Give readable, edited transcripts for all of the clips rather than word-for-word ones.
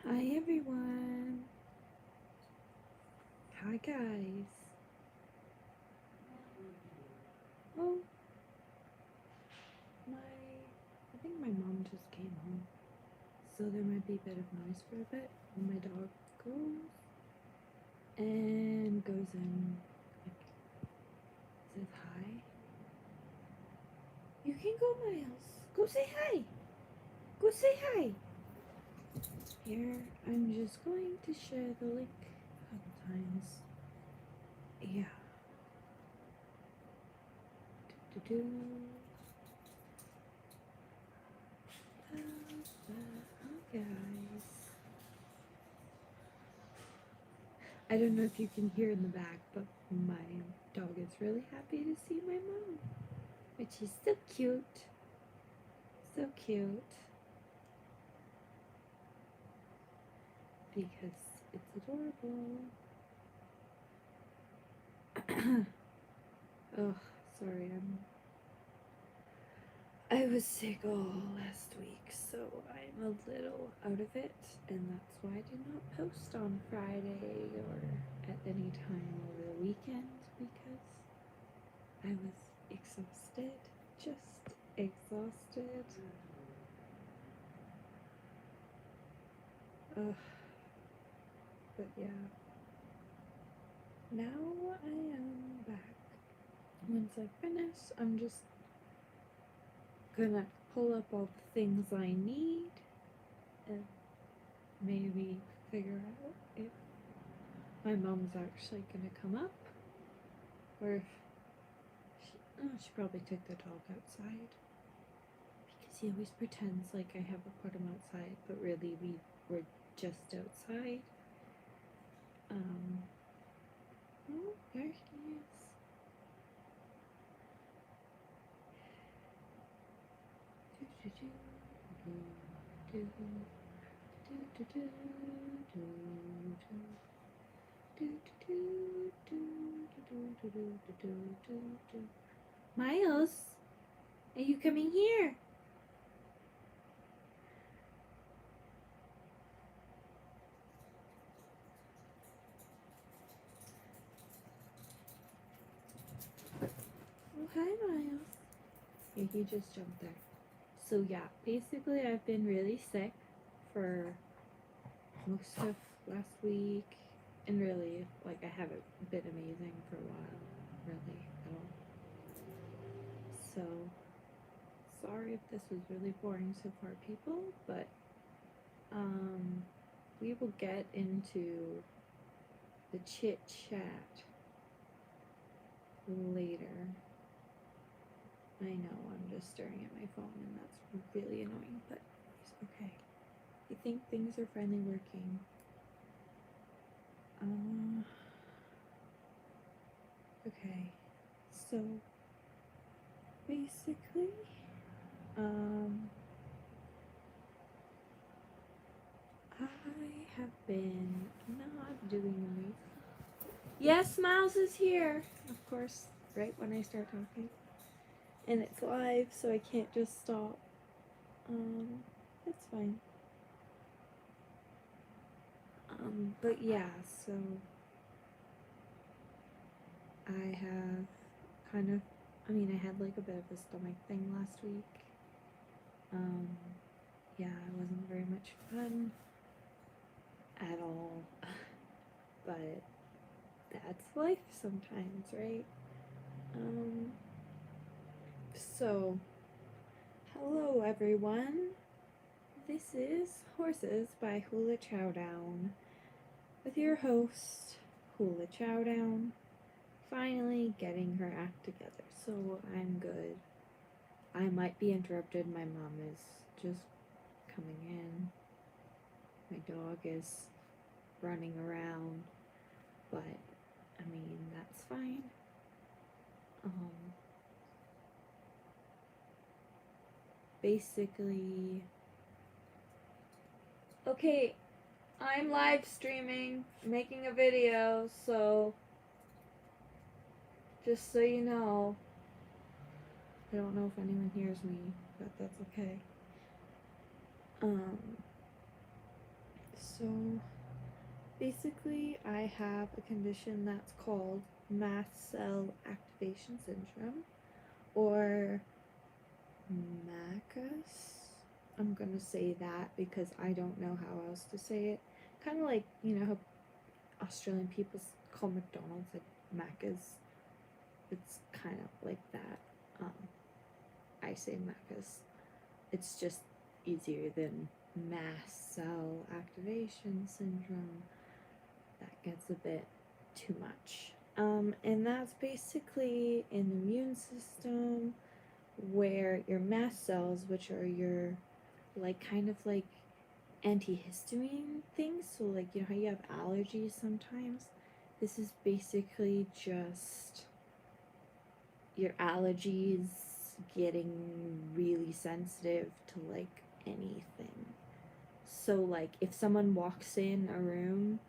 Hi everyone. Hi guys. Oh, I think my mom just came home. So there might be a bit of noise for a bit when my dog goes in, like, says hi. You can go, Miles. Go say hi. Go say hi. Here, I'm just going to share the link a couple times. Yeah. Do-do-do. Hi guys. I don't know if you can hear in the back, but my dog is really happy to see my mom, which is so cute. So cute. Because it's adorable. Oh, sorry, I was sick all last week, so I'm a little out of it, and that's why I did not post on Friday or at any time over the weekend, because I was exhausted, just exhausted. Ugh. But yeah, now I am back. Once I finish, I'm just gonna pull up all the things I need and maybe figure out if my mom's actually gonna come up or if she probably took the dog outside, because he always pretends like I haven't put him outside, but really we were just outside. Oh, there he is. Miles, are you coming here? Oh, hi, Miles. Yeah, he just jumped there. So yeah, basically I've been really sick for most of last week, and really, like, I haven't been amazing for a while, really, at all. So, sorry if this was really boring so far, people, but, we will get into the chit-chat later. I know, I'm just staring at my phone, and that's really annoying, but it's okay. I think things are finally working. Okay, so basically, I have been not doing amazing. Yes, Miles is here, of course, right when I start talking. And it's live, so I can't just stop. It's fine. But yeah, so I have I had like a bit of a stomach thing last week. Yeah, it wasn't very much fun at all. But that's life sometimes, right? So, hello everyone. This is Horses by Hulachowdown with your host, Hulachowdown, finally getting her act together. So I'm good. I might be interrupted. My mom is just coming in. My dog is running around, but I mean, that's fine. Basically, okay, I'm live streaming, making a video, so just so you know, I don't know if anyone hears me, but that's okay. So basically, I have a condition that's called mast cell activation syndrome, or MCAS. I'm gonna say that because I don't know how else to say it. Kind of like, you know how Australian people call McDonald's like Macca's. It's kind of like that. I say Macca's. It's just easier than mast cell activation syndrome. That gets a bit too much. And that's basically an immune system where your mast cells, which are your like kind of like antihistamine things, so like you know how you have allergies sometimes, this is basically just your allergies getting really sensitive to like anything. So like if someone walks in a room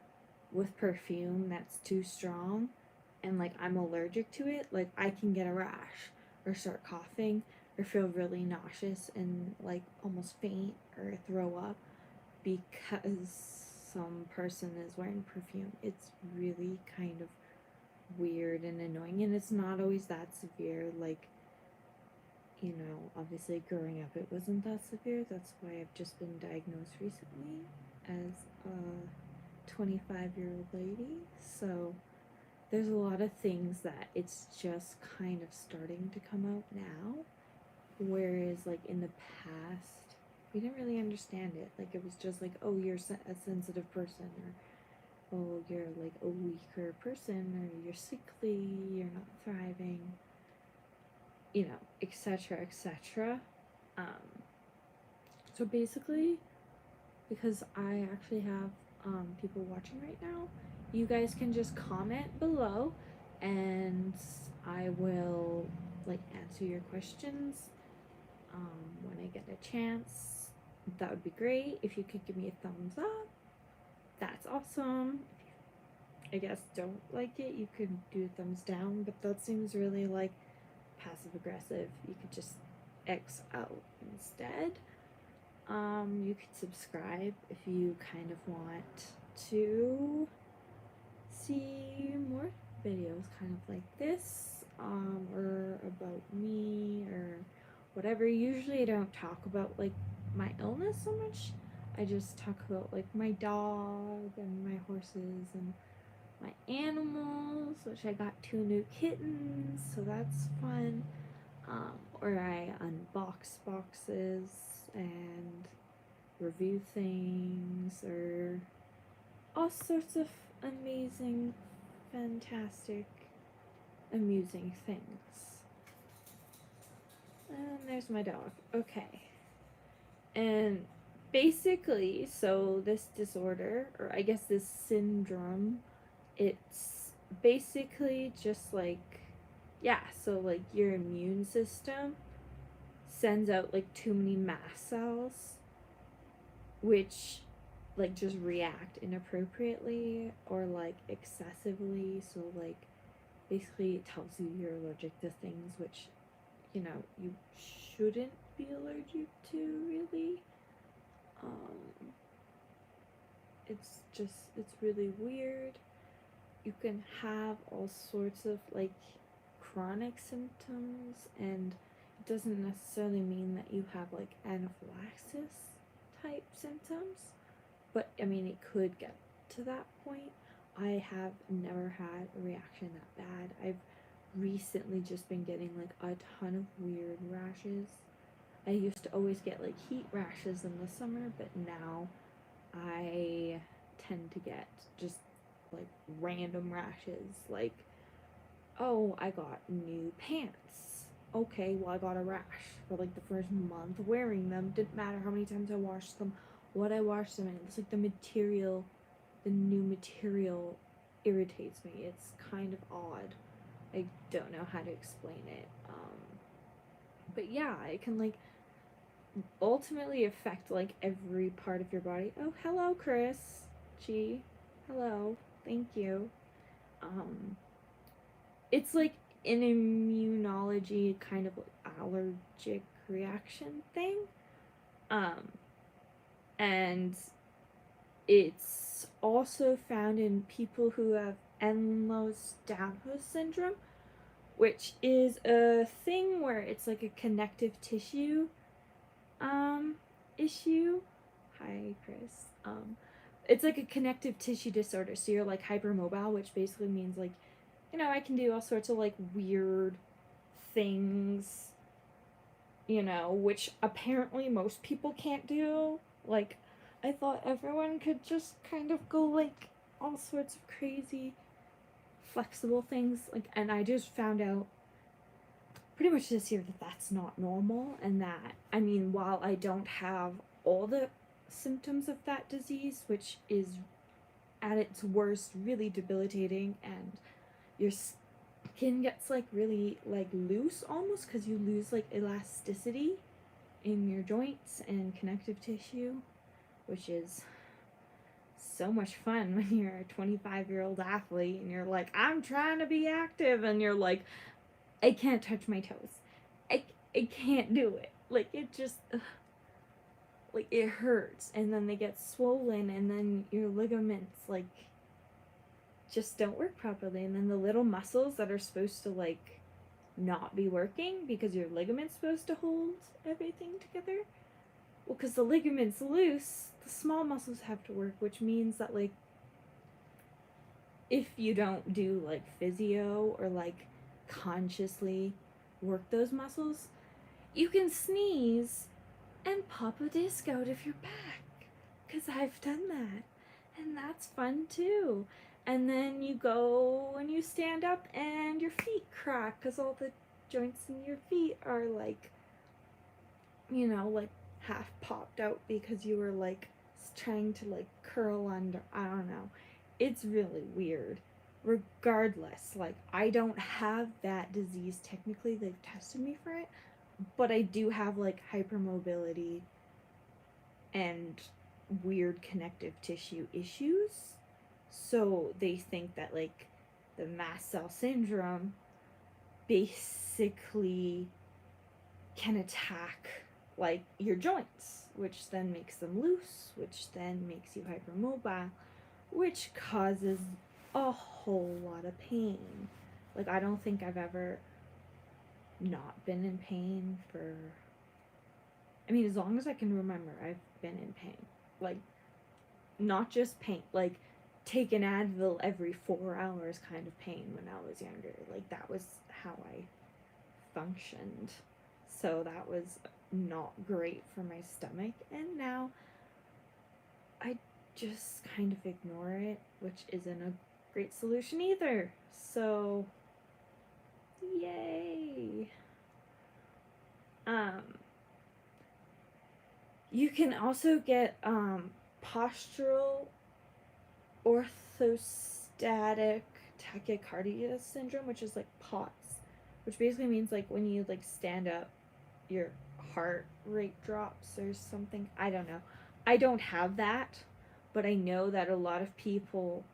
with perfume that's too strong and like I'm allergic to it, like I can get a rash or start coughing or feel really nauseous and like almost faint or throw up because some person is wearing perfume. It's really kind of weird and annoying, and it's not always that severe. Like, you know, obviously growing up it wasn't that severe. That's why I've just been diagnosed recently as a 25-year-old lady. So there's a lot of things that it's just kind of starting to come out now, whereas like in the past we didn't really understand it. Like it was just like, oh, you're a sensitive person, or oh, you're like a weaker person, or you're sickly, you're not thriving, you know, etc., etc. So basically, because I actually have people watching right now, you guys can just comment below and I will like answer your questions when I get a chance. That would be great. If you could give me a thumbs up, that's awesome. If you, I guess, don't like it, you could do a thumbs down, but that seems really like passive aggressive. You could just X out instead. You could subscribe if you kind of want to see more videos kind of like this, or about me or whatever. Usually I don't talk about like my illness so much. I just talk about like my dog and my horses and my animals, which I got 2 new kittens, so that's fun. Or I unbox boxes and review things, or all sorts of amazing, fantastic, amusing things. And there's my dog. Okay. And basically, so this disorder, or I guess this syndrome, it's basically just like, yeah, so like your immune system sends out like too many mast cells, which like just react inappropriately or like excessively. So like basically it tells you you're allergic to things which, you know, you shouldn't be allergic to really. It's really weird. You can have all sorts of like chronic symptoms, and it doesn't necessarily mean that you have like anaphylaxis type symptoms, but I mean it could get to that point. I have never had a reaction that bad. I've recently just been getting like a ton of weird rashes. I used to always get like heat rashes in the summer, but now I tend to get just like random rashes. Like, oh, I got new pants. Okay, well, I got a rash for like the first month wearing them. Didn't matter how many times I washed them, what I washed them in. It's like the material, the new material irritates me. It's kind of odd. I don't know how to explain it. But yeah, it can like ultimately affect like every part of your body. Oh, hello, Chris. G. Hello. Thank you. It's like an immunology kind of allergic reaction thing. And It's also found in people who have Ehlers-Danlos syndrome, which is a thing where it's like a connective tissue issue. Hi, Chris. It's like a connective tissue disorder. So you're like hypermobile, which basically means like, I can do all sorts of like weird things, which apparently most people can't do. Like, I thought everyone could just kind of go like all sorts of crazy, flexible things. Like, and I just found out pretty much this year that that's not normal, and that, I mean, while I don't have all the symptoms of that disease, which is at its worst really debilitating, and your skin gets like really like loose almost because you lose like elasticity in your joints and connective tissue, which is so much fun when you're a 25-year-old athlete and you're like, I'm trying to be active, and you're like, I can't touch my toes. I can't do it. Like, it just, like, it hurts, and then they get swollen, and then your ligaments, like, just don't work properly, and then the little muscles that are supposed to, like, not be working because your ligament's supposed to hold everything together. Well, because the ligament's loose, the small muscles have to work, which means that, like, if you don't do, like, physio or, like, consciously work those muscles, you can sneeze and pop a disc out of your back. Because I've done that. And that's fun too. And then you go and you stand up and your feet crack because all the joints in your feet are like, like half popped out because you were like trying to like curl under. I don't know. It's really weird. Regardless, like, I don't have that disease technically. They've tested me for it, but I do have like hypermobility and weird connective tissue issues. So they think that like the mast cell syndrome basically can attack like your joints, which then makes them loose, which then makes you hypermobile, which causes a whole lot of pain. Like, I don't think I've ever not been in pain for, I mean, as long as I can remember, I've been in pain. Like, not just pain, like, take an Advil every 4 hours kind of pain when I was younger. Like, that was how I functioned. So that was not great for my stomach. And now I just kind of ignore it, which isn't a great solution either. So, yay. You can also get postural orthostatic tachycardia syndrome, which is like POTS, which basically means like when you like stand up, your heart rate drops or something. I don't know. I don't have that, but I know that a lot of people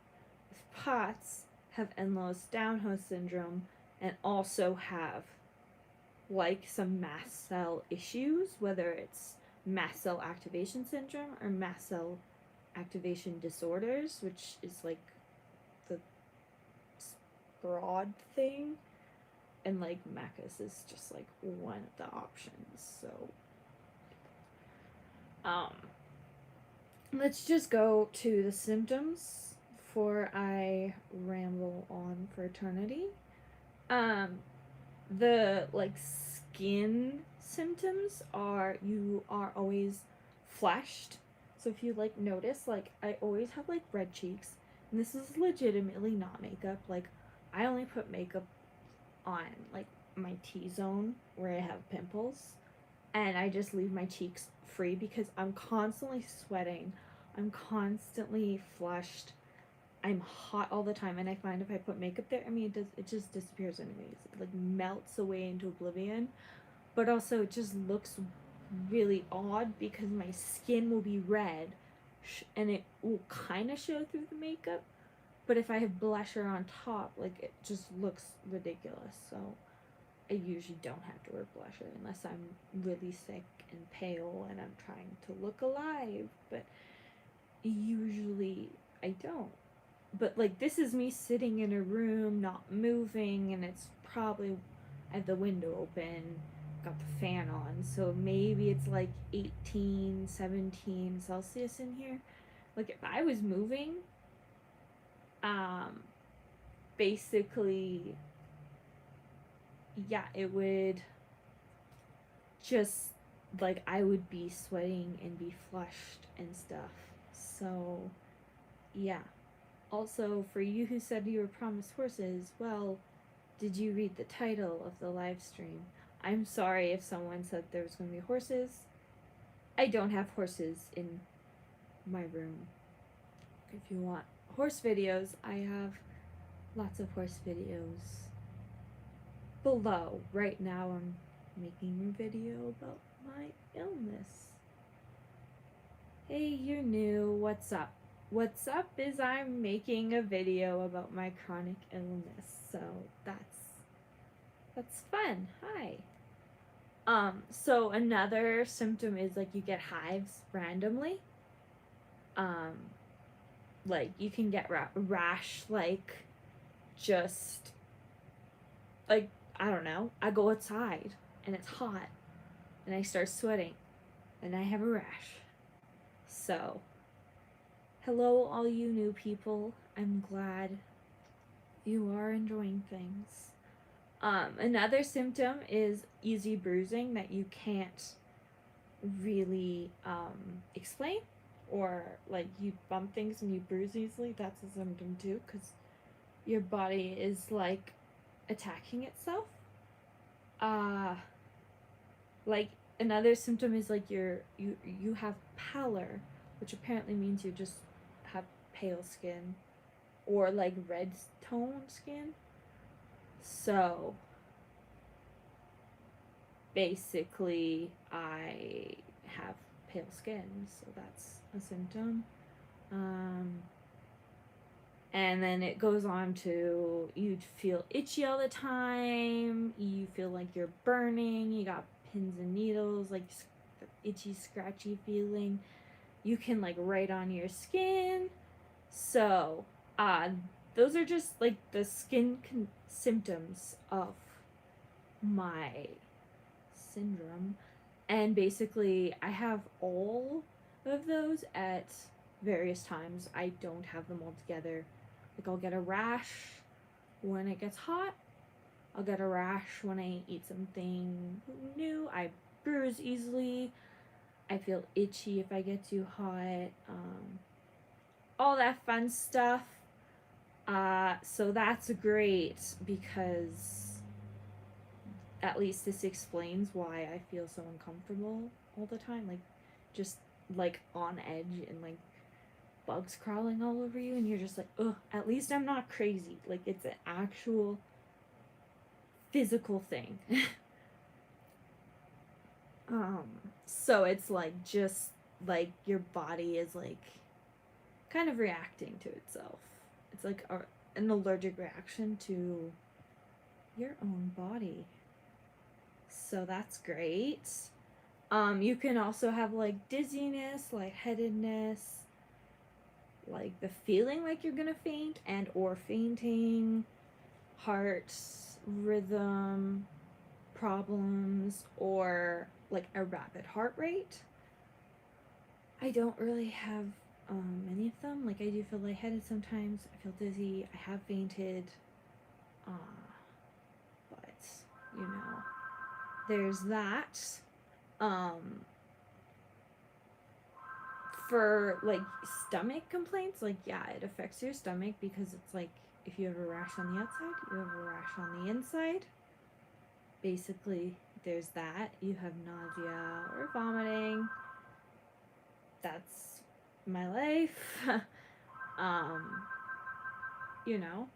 with POTS have Ehlers-Danlos syndrome and also have like some mast cell issues, whether it's mast cell activation syndrome or mast cell activation disorders, which is like the broad thing, and like MCAS is just like one of the options. So let's just go to the symptoms before I ramble on for eternity. The like skin symptoms are, you are always flushed. So if you like notice, like, I always have like red cheeks, and this is legitimately not makeup. Like, I only put makeup on like my T-zone where I have pimples, and I just leave my cheeks free because I'm constantly sweating, I'm constantly flushed, I'm hot all the time, and I find if I put makeup there, I mean, it just disappears anyways. It like melts away into oblivion. But also it just looks really odd because my skin will be red and it will kind of show through the makeup. But if I have blusher on top, like, it just looks ridiculous. So I usually don't have to wear blusher unless I'm really sick and pale and I'm trying to look alive. But usually I don't. But like this is me sitting in a room not moving, and it's probably I have the window open, got the fan on, so maybe it's like 18, 17 Celsius in here. Like if I was moving, um basically, yeah, it would just like I would be sweating and be flushed and stuff. So, yeah. Also, for you who said you were promised horses, well, did you read the title of the live stream? I'm sorry if someone said there was going to be horses. I don't have horses in my room. If you want horse videos, I have lots of horse videos below. Right now, I'm making a video about my illness. Hey, you're new. What's up? What's up is I'm making a video about my chronic illness. So that's fun. Hi. So another symptom is like you get hives randomly. Like you can get rash, like just like I don't know. I go outside and it's hot and I start sweating and I have a rash. So, hello all you new people. I'm glad you are enjoying things. Another symptom is easy bruising that you can't really explain, or like you bump things and you bruise easily. That's a symptom too, because your body is like attacking itself. Like another symptom is like you have pallor, which apparently means you just have pale skin or like red tone skin. So basically I have pale skin, so that's a symptom. And then it goes on to you feel itchy all the time, you feel like you're burning, you got pins and needles, like itchy, scratchy feeling. You can like write on your skin. So, those are just like the skin symptoms of my syndrome. And basically, I have all of those at various times. I don't have them all together. Like, I'll get a rash when it gets hot. I'll get a rash when I eat something new. I bruise easily. I feel itchy if I get too hot. All that fun stuff. So that's great because at least this explains why I feel so uncomfortable all the time. Like, just like on edge and like bugs crawling all over you, and you're just like, ugh, at least I'm not crazy. Like, it's an actual physical thing. So it's like just like your body is like kind of reacting to itself. It's like an allergic reaction to your own body. So that's great. You can also have like dizziness, lightheadedness, like the feeling like you're gonna faint and or fainting, heart rhythm problems, or like a rapid heart rate. I don't really have many of them. Like I do feel lightheaded sometimes. I feel dizzy. I have fainted. But you know, there's that. For like stomach complaints, like yeah, it affects your stomach because it's like if you have a rash on the outside, you have a rash on the inside. Basically, there's that. You have nausea or vomiting. That's my life. You know.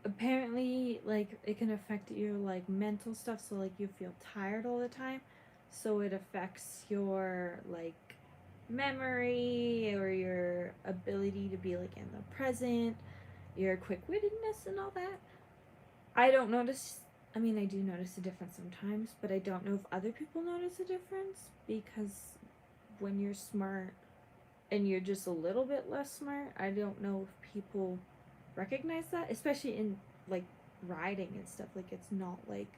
Apparently, like it can affect your like mental stuff. So like you feel tired all the time. So it affects your like memory or your ability to be like in the present, your quick-wittedness and all that. I don't notice I mean, I do notice a difference sometimes, but I don't know if other people notice a difference, because when you're smart and you're just a little bit less smart, I don't know if people recognize that, especially in like riding and stuff. Like, it's not like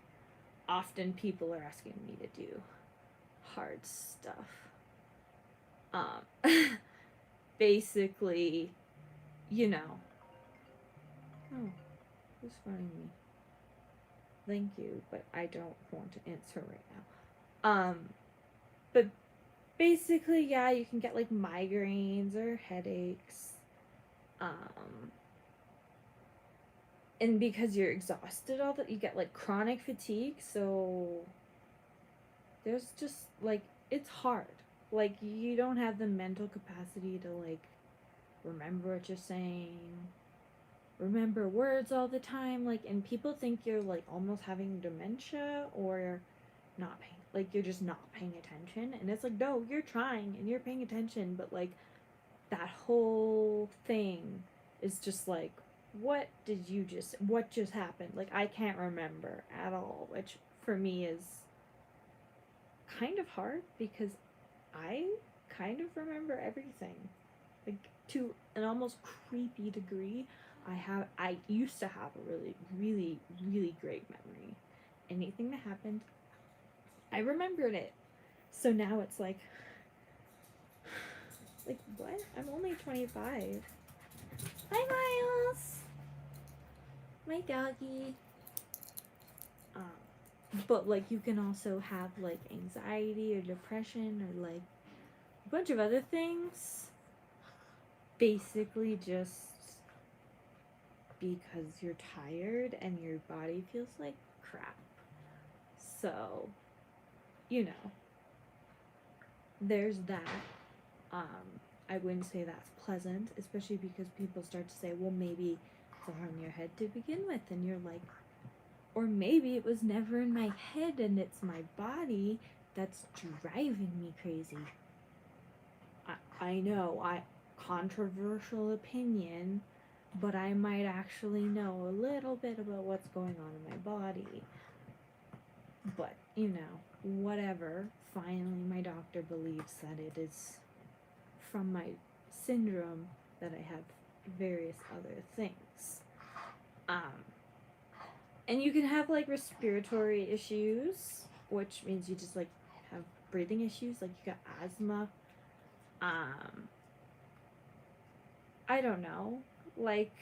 often people are asking me to do hard stuff. Basically, you know. Oh, who's phoning me? Thank you, but I don't want to answer right now. But basically, yeah, you can get like migraines or headaches. And because you're exhausted all that, you get like chronic fatigue. So there's just like, it's hard. Like, you don't have the mental capacity to like remember what you're saying, remember words all the time. Like, and people think you're like almost having dementia or not paying, like you're just not paying attention. And it's like, no, you're trying and you're paying attention, but like that whole thing is just like, what just happened? Like, I can't remember at all, which for me is kind of hard because I kind of remember everything, like to an almost creepy degree. I used to have a really, really, really great memory. Anything that happened, I remembered it. So now it's like what? I'm only 25. Hi, Miles. My doggy. But like, you can also have like anxiety or depression or like a bunch of other things. Basically, just because you're tired and your body feels like crap. So, you know, there's that. I wouldn't say that's pleasant, especially because people start to say, well, maybe it's all in your head to begin with, and you're like, or maybe it was never in my head and it's my body that's driving me crazy. I know, controversial opinion, but I might actually know a little bit about what's going on in my body. But, you know, whatever. Finally, my doctor believes that it is from my syndrome, that I have various other things. And you can have like respiratory issues, which means you just like have breathing issues, like you got asthma. I don't know, like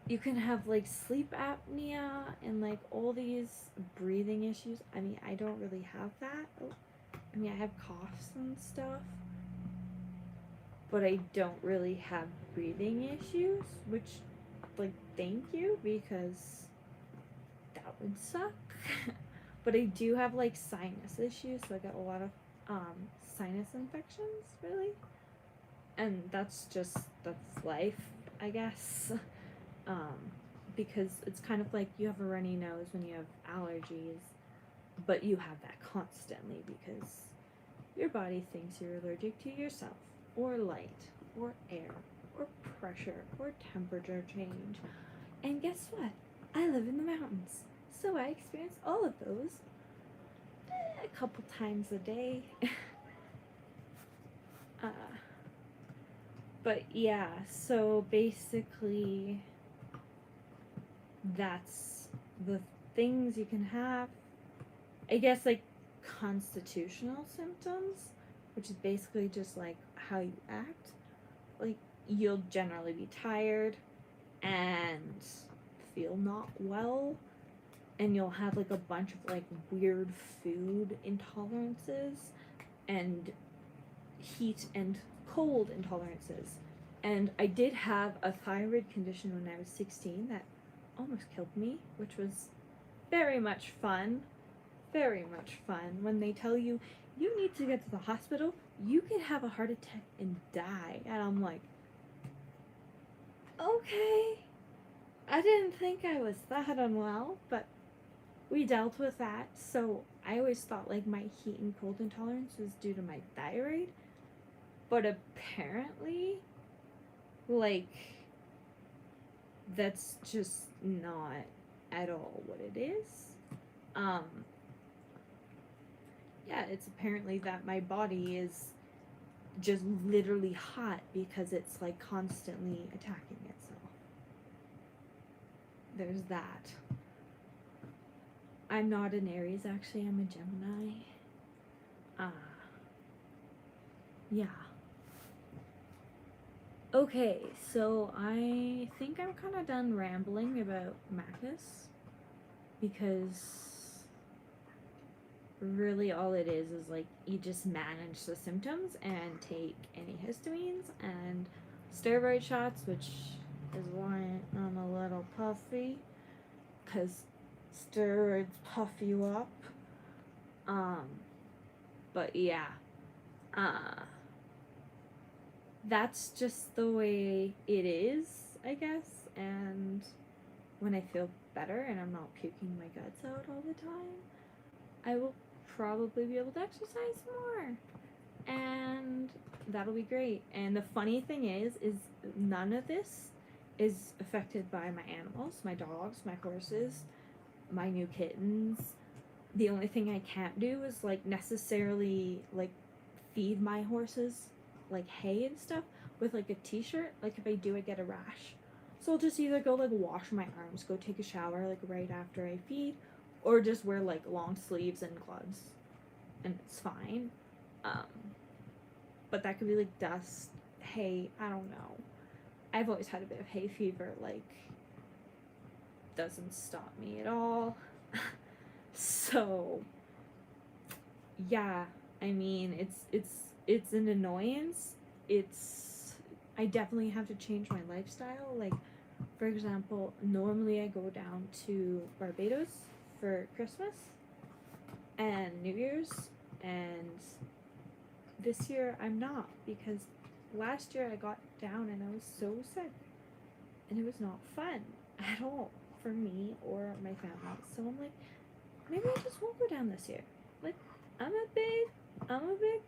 you can have like sleep apnea and like all these breathing issues. I mean, I don't really have that. I mean, I have coughs and stuff, but I don't really have breathing issues, which, like, thank you, because that would suck. But I do have like sinus issues, so I got a lot of sinus infections, really. And that's life, I guess. Because it's kind of like you have a runny nose when you have allergies, but you have that constantly because your body thinks you're allergic to yourself, or light, or air, or pressure, or temperature change. And guess what? I live in the mountains, so I experience all of those a couple times a day. But yeah, so basically that's the things you can have. I guess like constitutional symptoms, which is basically just like how you act. Like, you'll generally be tired and feel not well, and you'll have like a bunch of like weird food intolerances and heat and cold intolerances. And I did have a thyroid condition when I was 16 that almost killed me, which was very much fun. Very much fun. When they tell you, you need to get to the hospital, you could have a heart attack and die. And I'm like, okay. I didn't think I was that unwell, but we dealt with that. So I always thought like my heat and cold intolerance was due to my thyroid. But apparently, like, that's just not at all what it is. Um, yeah, it's apparently that my body is just literally hot because it's like constantly attacking itself. There's that. I'm not an Aries, actually, I'm a Gemini. Yeah. Okay, so I think I'm kind of done rambling about MCAS because really all it is like you just manage the symptoms and take antihistamines and steroid shots, which is why I'm a little puffy because steroids puff you up. But yeah, that's just the way it is, I guess. And when I feel better and I'm not puking my guts out all the time, I will probably be able to exercise more. And that'll be great. And the funny thing is none of this is affected by my animals, my dogs, my horses, my new kittens. The only thing I can't do is like necessarily like feed my horses like hay and stuff with like a t-shirt. Like if I do, I get a rash. So I'll just either go like wash my arms, go take a shower like right after I feed, or just wear like long sleeves and gloves, and it's fine. But that could be like dust, hay, I don't know. I've always had a bit of hay fever, like doesn't stop me at all. So yeah, I mean it's an annoyance. I definitely have to change my lifestyle. Like for example, normally I go down to Barbados for Christmas and New Year's, and this year I'm not because last year I got down and I was so sick and it was not fun at all for me or my family. So I'm like, maybe I just won't go down this year. Like I'm a big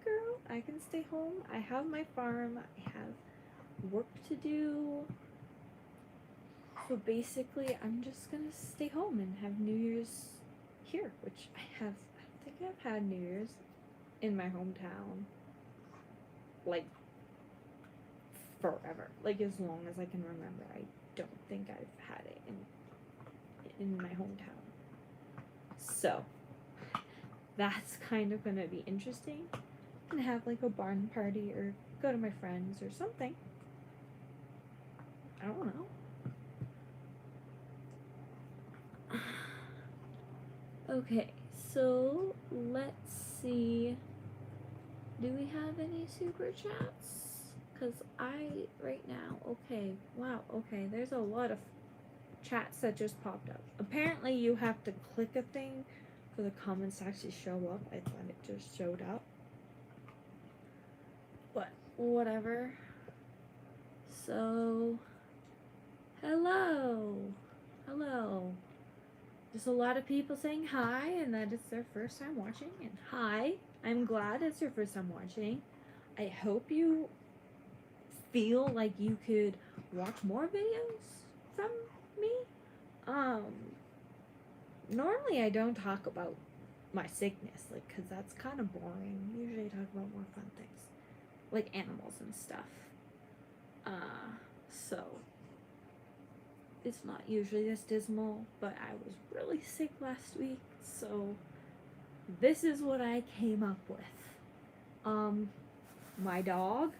girl. I can stay home. I have my farm. I have work to do. So basically I'm just gonna stay home and have New Year's here, which I don't think I've had New Year's in my hometown like forever, like as long as I can remember. I don't think I've had it in my hometown. So that's kind of gonna be interesting, and have like a barn party or go to my friends or something. I don't know. Okay, so let's see. Do we have any super chats? Because right now, okay, wow, okay, there's a lot of chats that just popped up. Apparently you have to click a thing for the comments to actually show up. I thought it just showed up. But whatever. So, hello. There's a lot of people saying hi and that it's their first time watching. And hi, I'm glad it's your first time watching. I hope you feel like you could watch more videos from me. Normally I don't talk about my sickness, like, cause that's kind of boring. Usually I talk about more fun things, like animals and stuff. So it's not usually this dismal, but I was really sick last week, so this is what I came up with. My dog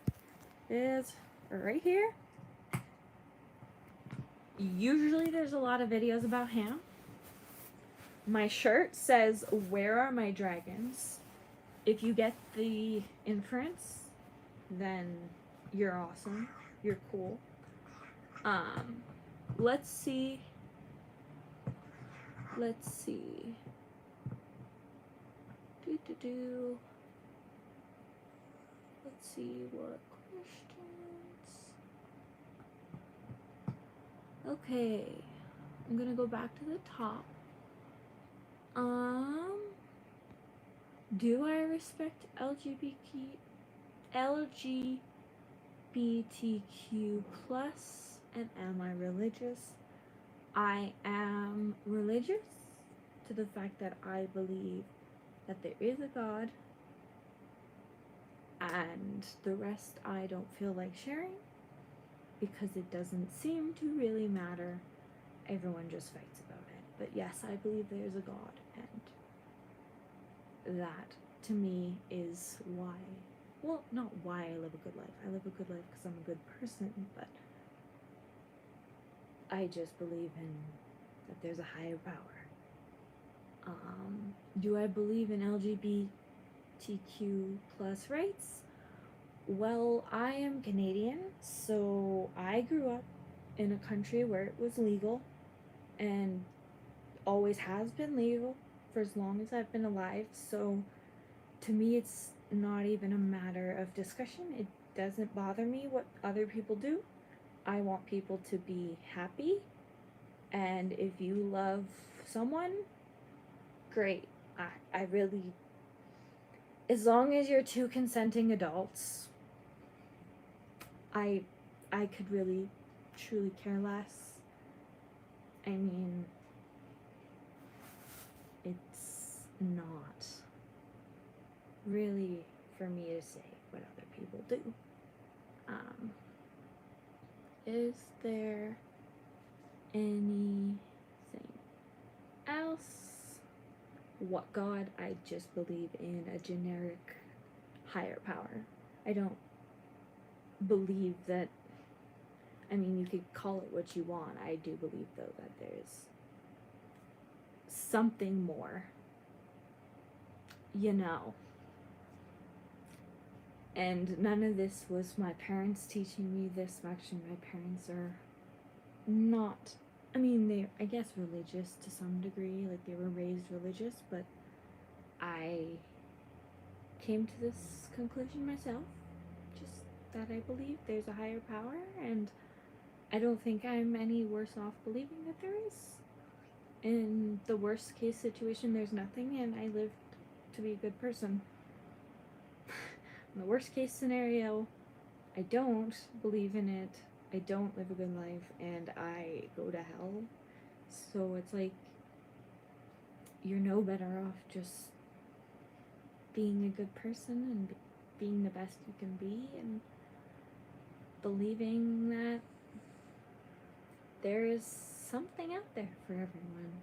is right here. Usually there's a lot of videos about him. My shirt says, "Where are my dragons?" If you get the inference, then you're awesome. You're cool. Let's see. Let's see what questions. Okay, I'm gonna go back to the top. Do I respect LGBTQ plus And am I religious? I am religious to the fact that I believe that there is a God, and the rest I don't feel like sharing because it doesn't seem to really matter. Everyone just fights about it. But yes, I believe there's a God, and that to me is why, well, not why I live a good life. I live a good life because I'm a good person, but I just believe in that there's a higher power. Do I believe in LGBTQ plus rights? Well, I am Canadian, so I grew up in a country where it was legal and always has been legal for as long as I've been alive. So to me, it's not even a matter of discussion. It doesn't bother me what other people do. I want people to be happy, and if you love someone, great. I really, as long as you're two consenting adults, I could really truly care less. I mean, it's not really for me to say what other people do. Is there anything else? What God? I just believe in a generic higher power. I don't believe that, I mean, you could call it what you want. I do believe, though, that there's something more, you know. And none of this was my parents teaching me this. Actually, my parents are not, I mean, they're, I guess, religious to some degree. Like, they were raised religious, but I came to this conclusion myself. Just that I believe there's a higher power, and I don't think I'm any worse off believing that there is. In the worst case situation, there's nothing, and I lived to be a good person. In the worst case scenario, I don't believe in it, I don't live a good life, and I go to hell. So it's like, you're no better off just being a good person and being the best you can be, and believing that there is something out there for everyone,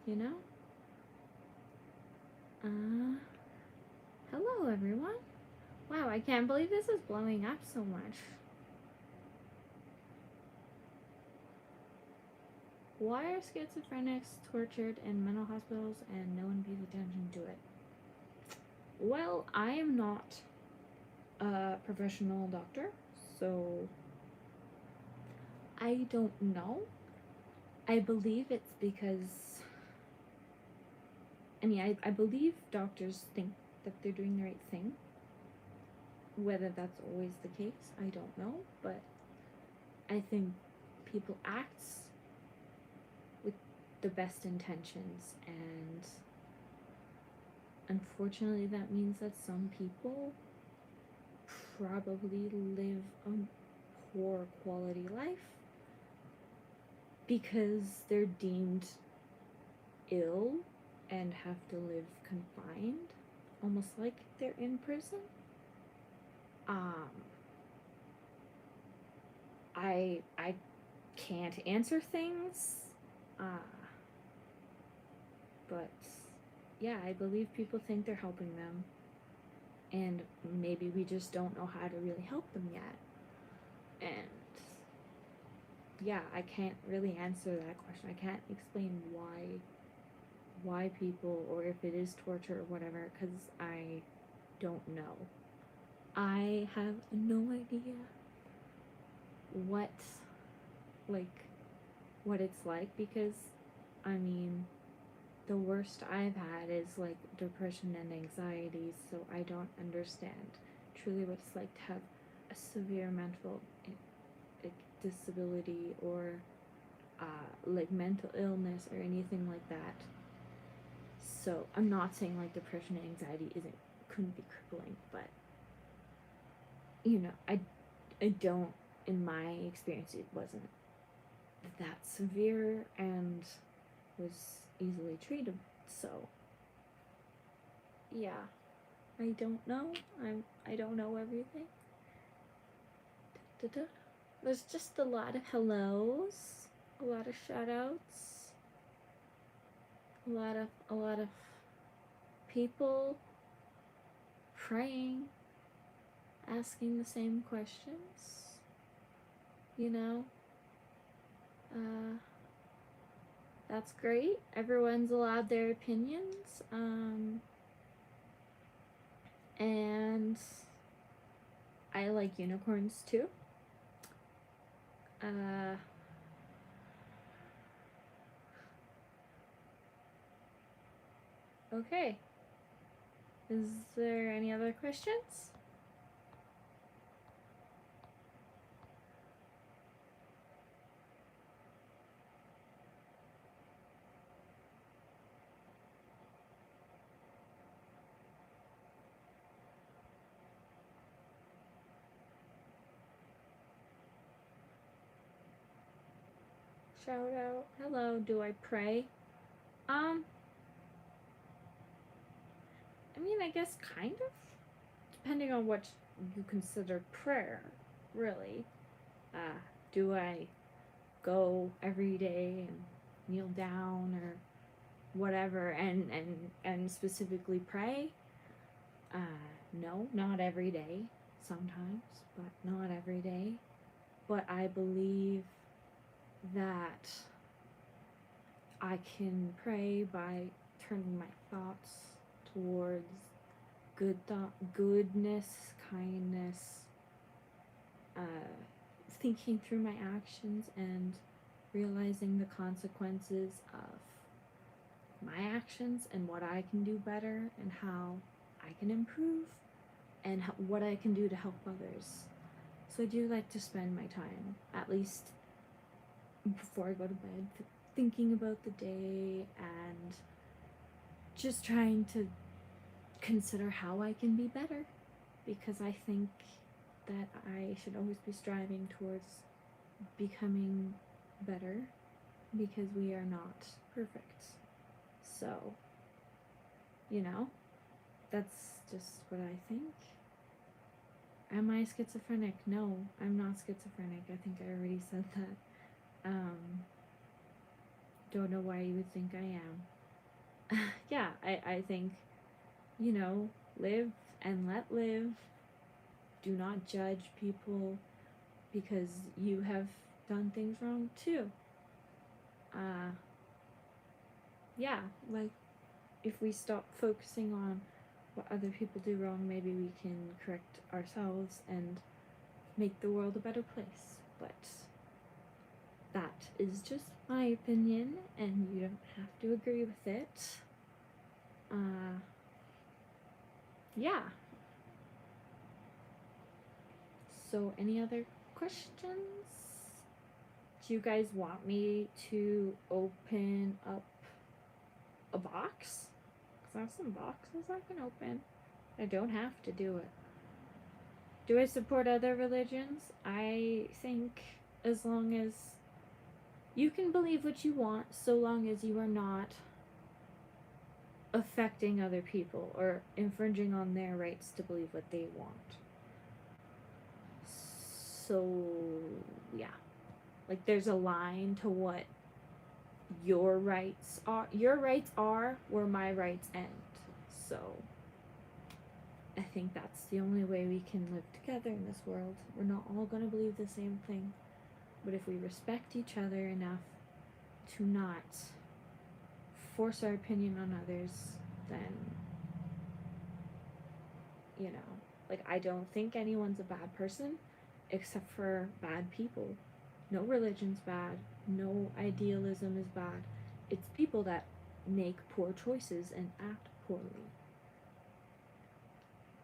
you know? Hello everyone. Wow, I can't believe this is blowing up so much. Why are schizophrenics tortured in mental hospitals and no one pays attention to it? Well, I am not a professional doctor, so I don't know. I believe it's because, I mean, I believe doctors think that they're doing the right thing. Whether that's always the case, I don't know, but I think people act with the best intentions, and unfortunately that means that some people probably live a poor quality life because they're deemed ill and have to live confined, almost like they're in prison. I can't answer things, but yeah, I believe people think they're helping them, and maybe we just don't know how to really help them yet. And yeah, I can't really answer that question. I can't explain why people, or if it is torture or whatever, because I don't know. I have no idea what it's like, because I mean, the worst I've had is like depression and anxiety, so I don't understand truly what it's like to have a severe mental disability, or like mental illness or anything like that. So I'm not saying like depression and anxiety couldn't be crippling, but you know, I don't in my experience, it wasn't that severe and was easily treated. So, yeah, I don't know. I don't know everything. Da-da-da. There's just a lot of hellos, a lot of shout outs, a lot of people praying, asking the same questions, you know. That's great. Everyone's allowed their opinions. And I like unicorns too. Okay. Is there any other questions? Shout out. Hello, do I pray? I mean, I guess kind of. Depending on what you consider prayer, really. Do I go every day and kneel down or whatever and specifically pray? No, not every day. Sometimes, but not every day. But I believe that I can pray by turning my thoughts towards goodness, kindness, thinking through my actions and realizing the consequences of my actions and what I can do better and how I can improve and what I can do to help others. So I do like to spend my time, at least before I go to bed, thinking about the day and just trying to consider how I can be better, because I think that I should always be striving towards becoming better, because we are not perfect. So, you know, that's just what I think. Am I schizophrenic? No, I'm not schizophrenic. I think I already said that. Don't know why you would think I am. Yeah, I think, you know, live and let live. Do not judge people because you have done things wrong too. Yeah, like, if we stop focusing on what other people do wrong, maybe we can correct ourselves and make the world a better place. But that is just my opinion, and you don't have to agree with it. Yeah. So, any other questions? Do you guys want me to open up a box? Because I have some boxes I can open. I don't have to do it. Do I support other religions? I think as long as you can believe what you want, so long as you are not affecting other people or infringing on their rights to believe what they want. So, yeah. Like, there's a line to what your rights are. Your rights are where my rights end. So, I think that's the only way we can live together in this world. We're not all going to believe the same thing. But if we respect each other enough to not force our opinion on others, then, you know, like, I don't think anyone's a bad person except for bad people. No religion's bad. No idealism is bad. It's people that make poor choices and act poorly.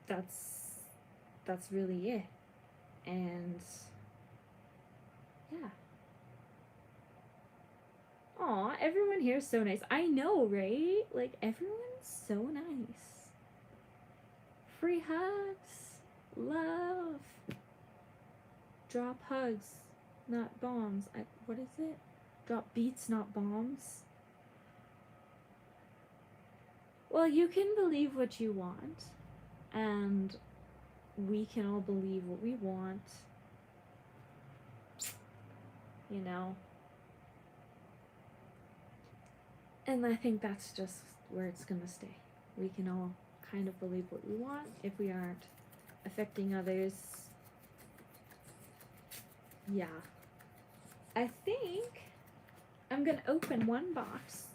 That's really it. And yeah. Aw, everyone here is so nice. I know, right? Like, everyone's so nice. Free hugs. Love. Drop hugs, not bombs. What is it? Drop beats, not bombs. Well, you can believe what you want, and we can all believe what we want, you know? And I think that's just where it's gonna stay. We can all kind of believe what we want if we aren't affecting others. Yeah. I think I'm gonna open one box,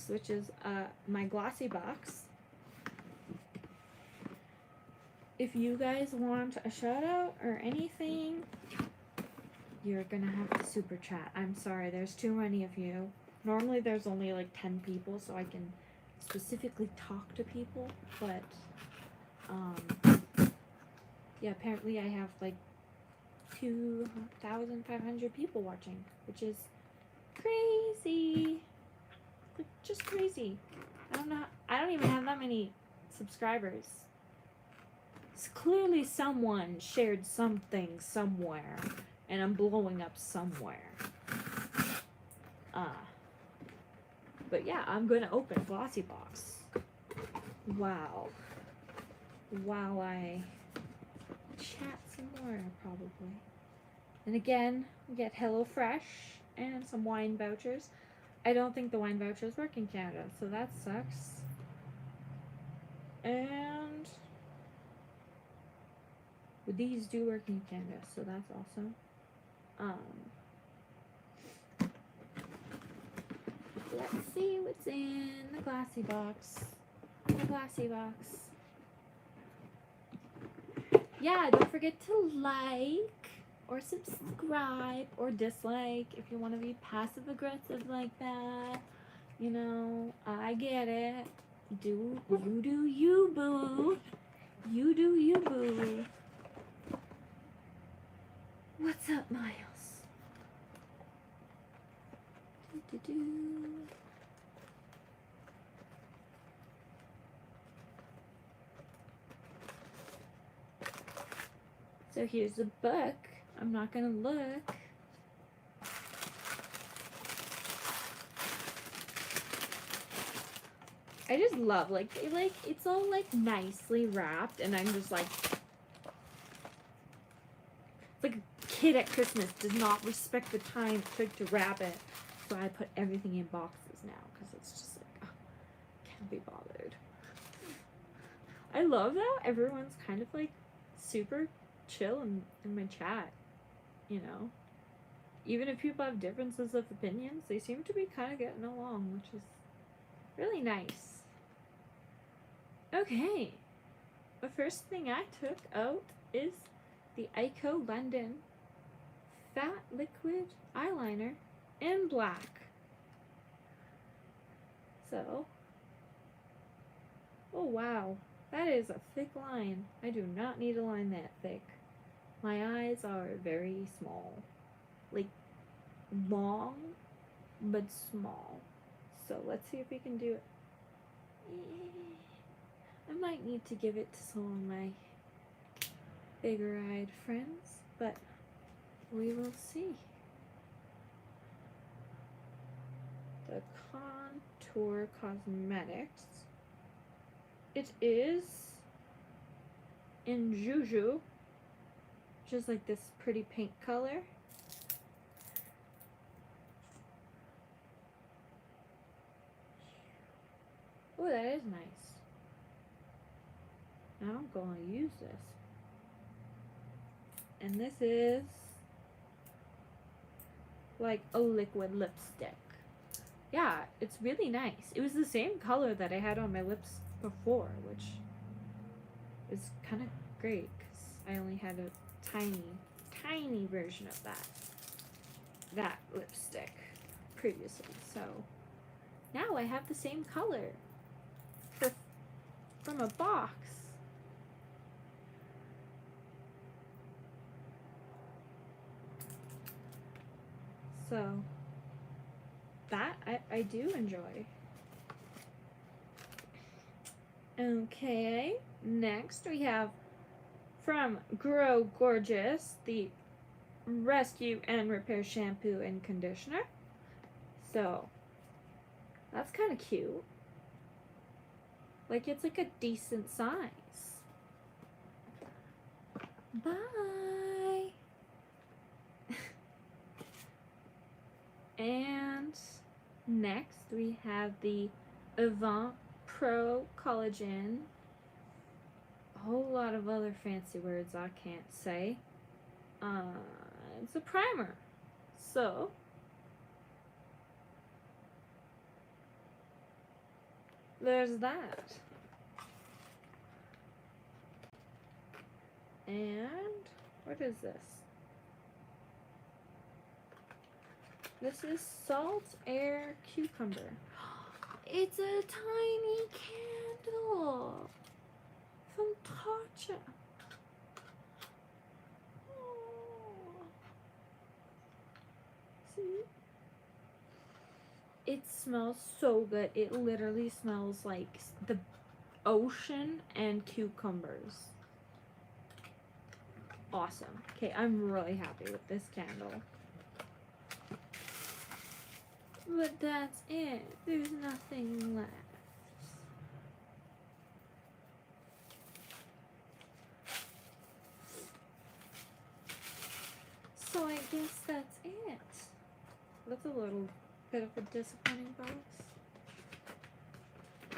which is my Glossybox. If you guys want a shout out or anything, you're gonna have to super chat. I'm sorry, there's too many of you. Normally there's only like 10 people, so I can specifically talk to people, but yeah, apparently I have like 2,500 people watching, which is crazy. Like, just crazy. I don't even have that many subscribers. So clearly someone shared something somewhere, and I'm blowing up somewhere. But yeah, I'm gonna open Glossybox. Wow. While I chat some more, probably. And again, we get HelloFresh and some wine vouchers. I don't think the wine vouchers work in Canada, so that sucks. And these do work in Canada, so that's awesome. Let's see what's in the Glossybox. Yeah, don't forget to like or subscribe or dislike if you want to be passive aggressive like that. You know, I get it. You do you, boo. You do you, boo. What's up, Miles? So here's the book. I'm not gonna look. I just love like it's all like nicely wrapped, and I'm just like a kid at Christmas does not respect the time it took to wrap it. So I put everything in boxes now because it's just like, oh, can't be bothered. I love that everyone's kind of like super chill in my chat, you know? Even if people have differences of opinions, they seem to be kind of getting along, which is really nice. Okay. The first thing I took out is the Ico London Fat Liquid Eyeliner in black. So, oh wow, that is a thick line. I do not need a line that thick. My eyes are very small. Like, long, but small. So let's see if we can do it. I might need to give it to some of my bigger-eyed friends, but we will see. The Contour Cosmetics. It is in Juju, which is like this pretty pink color. Oh, that is nice. Now I'm going to use this. And this is like a liquid lipstick. Yeah, it's really nice. It was the same color that I had on my lips before, which is kind of great because I only had a tiny version of that lipstick previously. So now I have the same color from a box. So that I do enjoy. Okay, next we have from Grow Gorgeous, the Rescue and Repair Shampoo and Conditioner. So, that's kind of cute. Like, it's like a decent size. Bye! And next we have the Avant Pro Collagen. A whole lot of other fancy words I can't say. It's a primer. So, there's that. And what is this? This is Salt Air Cucumber. It's a tiny candle from Tatcha. Oh. See? It smells so good. It literally smells like the ocean and cucumbers. Awesome. Okay, I'm really happy with this candle. But that's it. There's nothing left. So I guess that's it. That's a little bit of a disappointing box.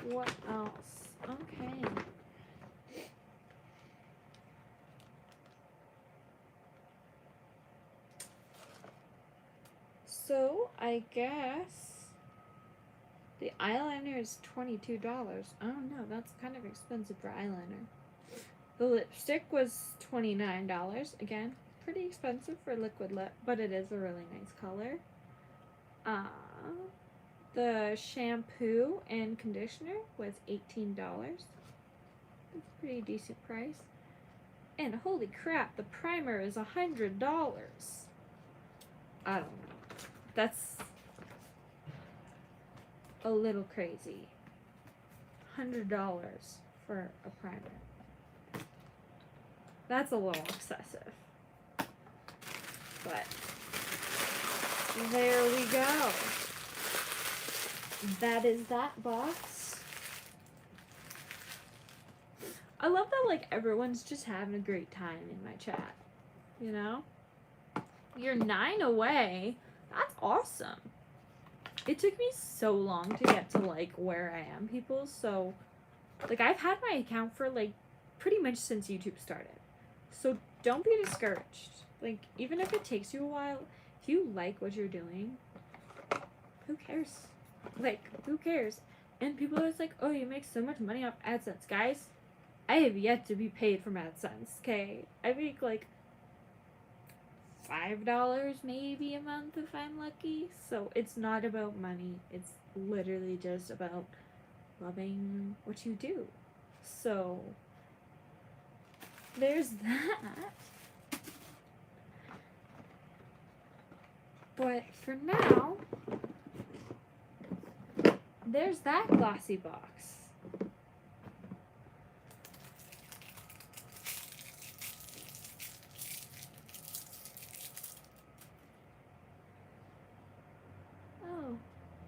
What else? Okay. So, I guess the eyeliner is $22. I don't know, that's kind of expensive for eyeliner. The lipstick was $29. Again, pretty expensive for liquid lip, but it is a really nice color. The shampoo and conditioner was $18. That's a pretty decent price. And holy crap, the primer is $100. I don't know. That's a little crazy. $100 for a primer. That's a little excessive. But there we go. That is that box. I love that, like, everyone's just having a great time in my chat. You know? You're 9 away. That's awesome. It took me so long to get to, like, where I am, people. So, like, I've had my account for, like, pretty much since YouTube started. So, don't be discouraged. Like, even if it takes you a while, if you like what you're doing, who cares? Like, who cares? And people are like, oh, you make so much money off AdSense. Guys, I have yet to be paid from AdSense, okay? I make, like, $5 maybe a month if I'm lucky. So it's not about money. It's literally just about loving what you do. So there's that. But for now, there's that Glossybox.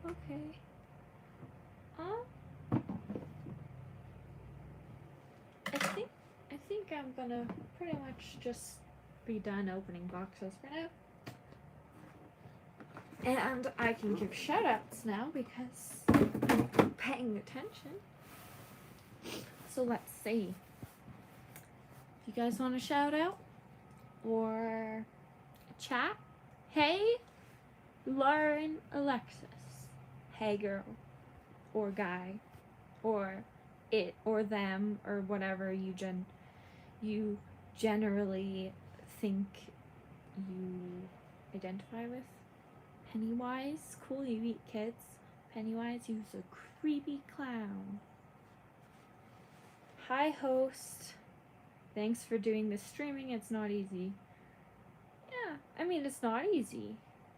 Okay. I think I'm gonna pretty much just be done opening boxes for now. And I can give shoutouts now because I'm paying attention. So let's see. If you guys want a shout out or a chat, hey, Lauren Alexis. Hey girl, or guy, or it, or them, or whatever you generally think you identify with. Pennywise, cool, you eat kids. Pennywise, you's a creepy clown. Hi host, thanks for doing this streaming, it's not easy. Yeah, I mean, it's not easy.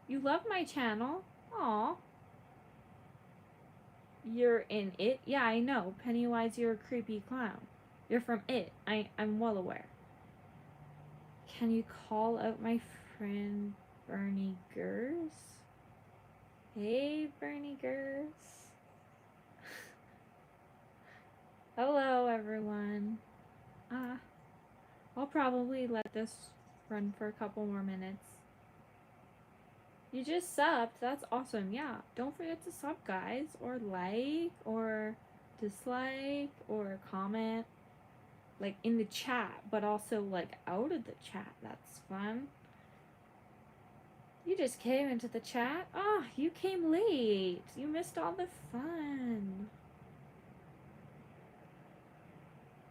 You love my channel, aw. You're in It? Yeah, I know. Pennywise, you're a creepy clown. You're from It. I'm well aware. Can you call out my friend Bernie Gers? Hey, Bernie Gers. Hello, everyone. I'll probably let this run for a couple more minutes. You just subbed. That's awesome. Yeah. Don't forget to sub, guys. Or like, or dislike, or comment. Like, in the chat, but also, like, out of the chat. That's fun. You just came into the chat? Oh, you came late. You missed all the fun.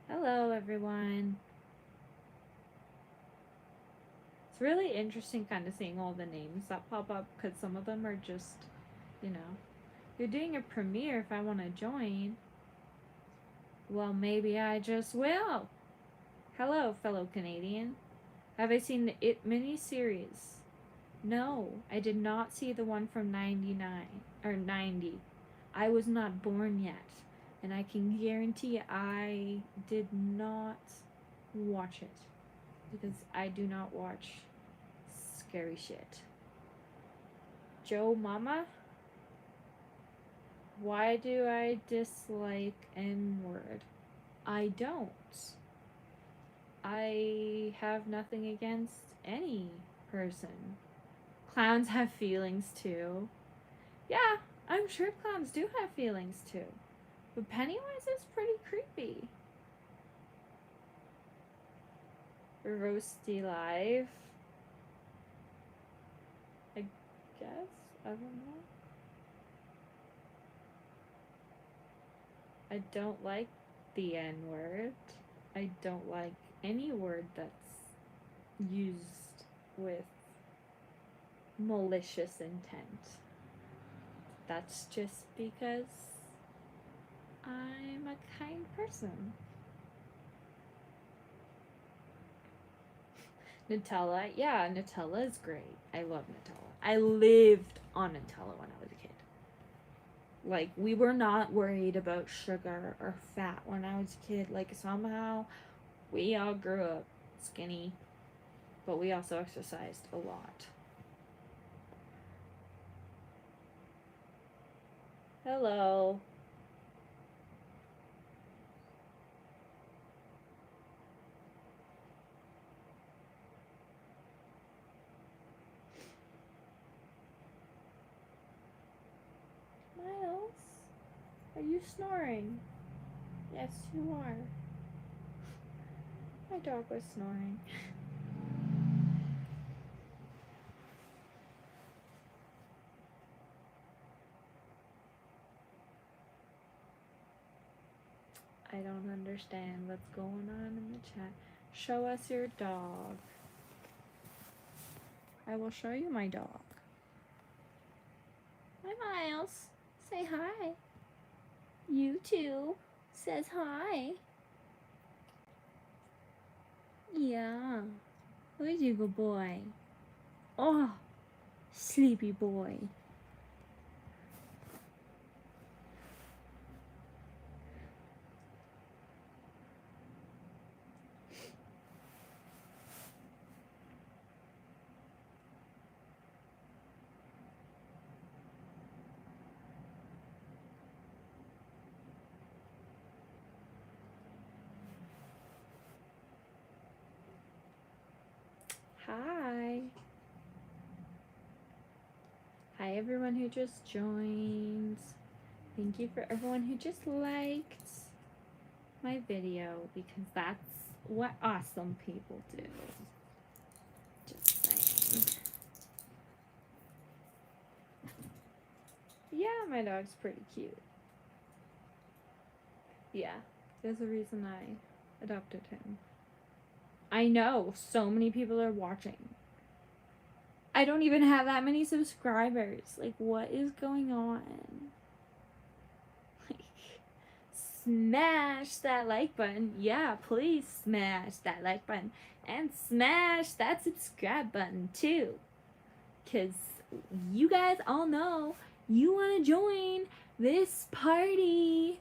Hello, everyone. It's really interesting kind of seeing all the names that pop up, because some of them are just, you know, you're doing a premiere if I want to join. Well, maybe I just will. Hello, fellow Canadian. Have I seen the It miniseries? No, I did not see the one from 99, or 90. I was not born yet, and I can guarantee I did not watch it, because I do not watch scary shit. Joe Mama? Why do I dislike N-word? I don't. I have nothing against any person. Clowns have feelings too. Yeah, I'm sure clowns do have feelings too. But Pennywise is pretty creepy. Roasty Live. I guess? I don't know. I don't like the N-word. I don't like any word that's used with malicious intent. That's just because I'm a kind person. Nutella, yeah, Nutella is great. I love Nutella. I lived on Nutella when I was a kid. Like, we were not worried about sugar or fat when I was a kid. Like, somehow we all grew up skinny, but we also exercised a lot. Hello. Miles, are you snoring? Yes, you are. My dog was snoring. I don't understand what's going on in the chat. Show us your dog. I will show you my dog. Hi, Miles. Say hi. You too. Says hi. Yeah. Where's you good boy? Oh, sleepy boy. Hi. Hi, everyone who just joined. Thank you for everyone who just liked my video, because that's what awesome people do. Just saying. Yeah, my dog's pretty cute. Yeah, there's a reason I adopted him. I know, so many people are watching. I don't even have that many subscribers. Like, what is going on? Like, smash that like button. Yeah, please smash that like button. And smash that subscribe button, too. Because you guys all know you want to join this party.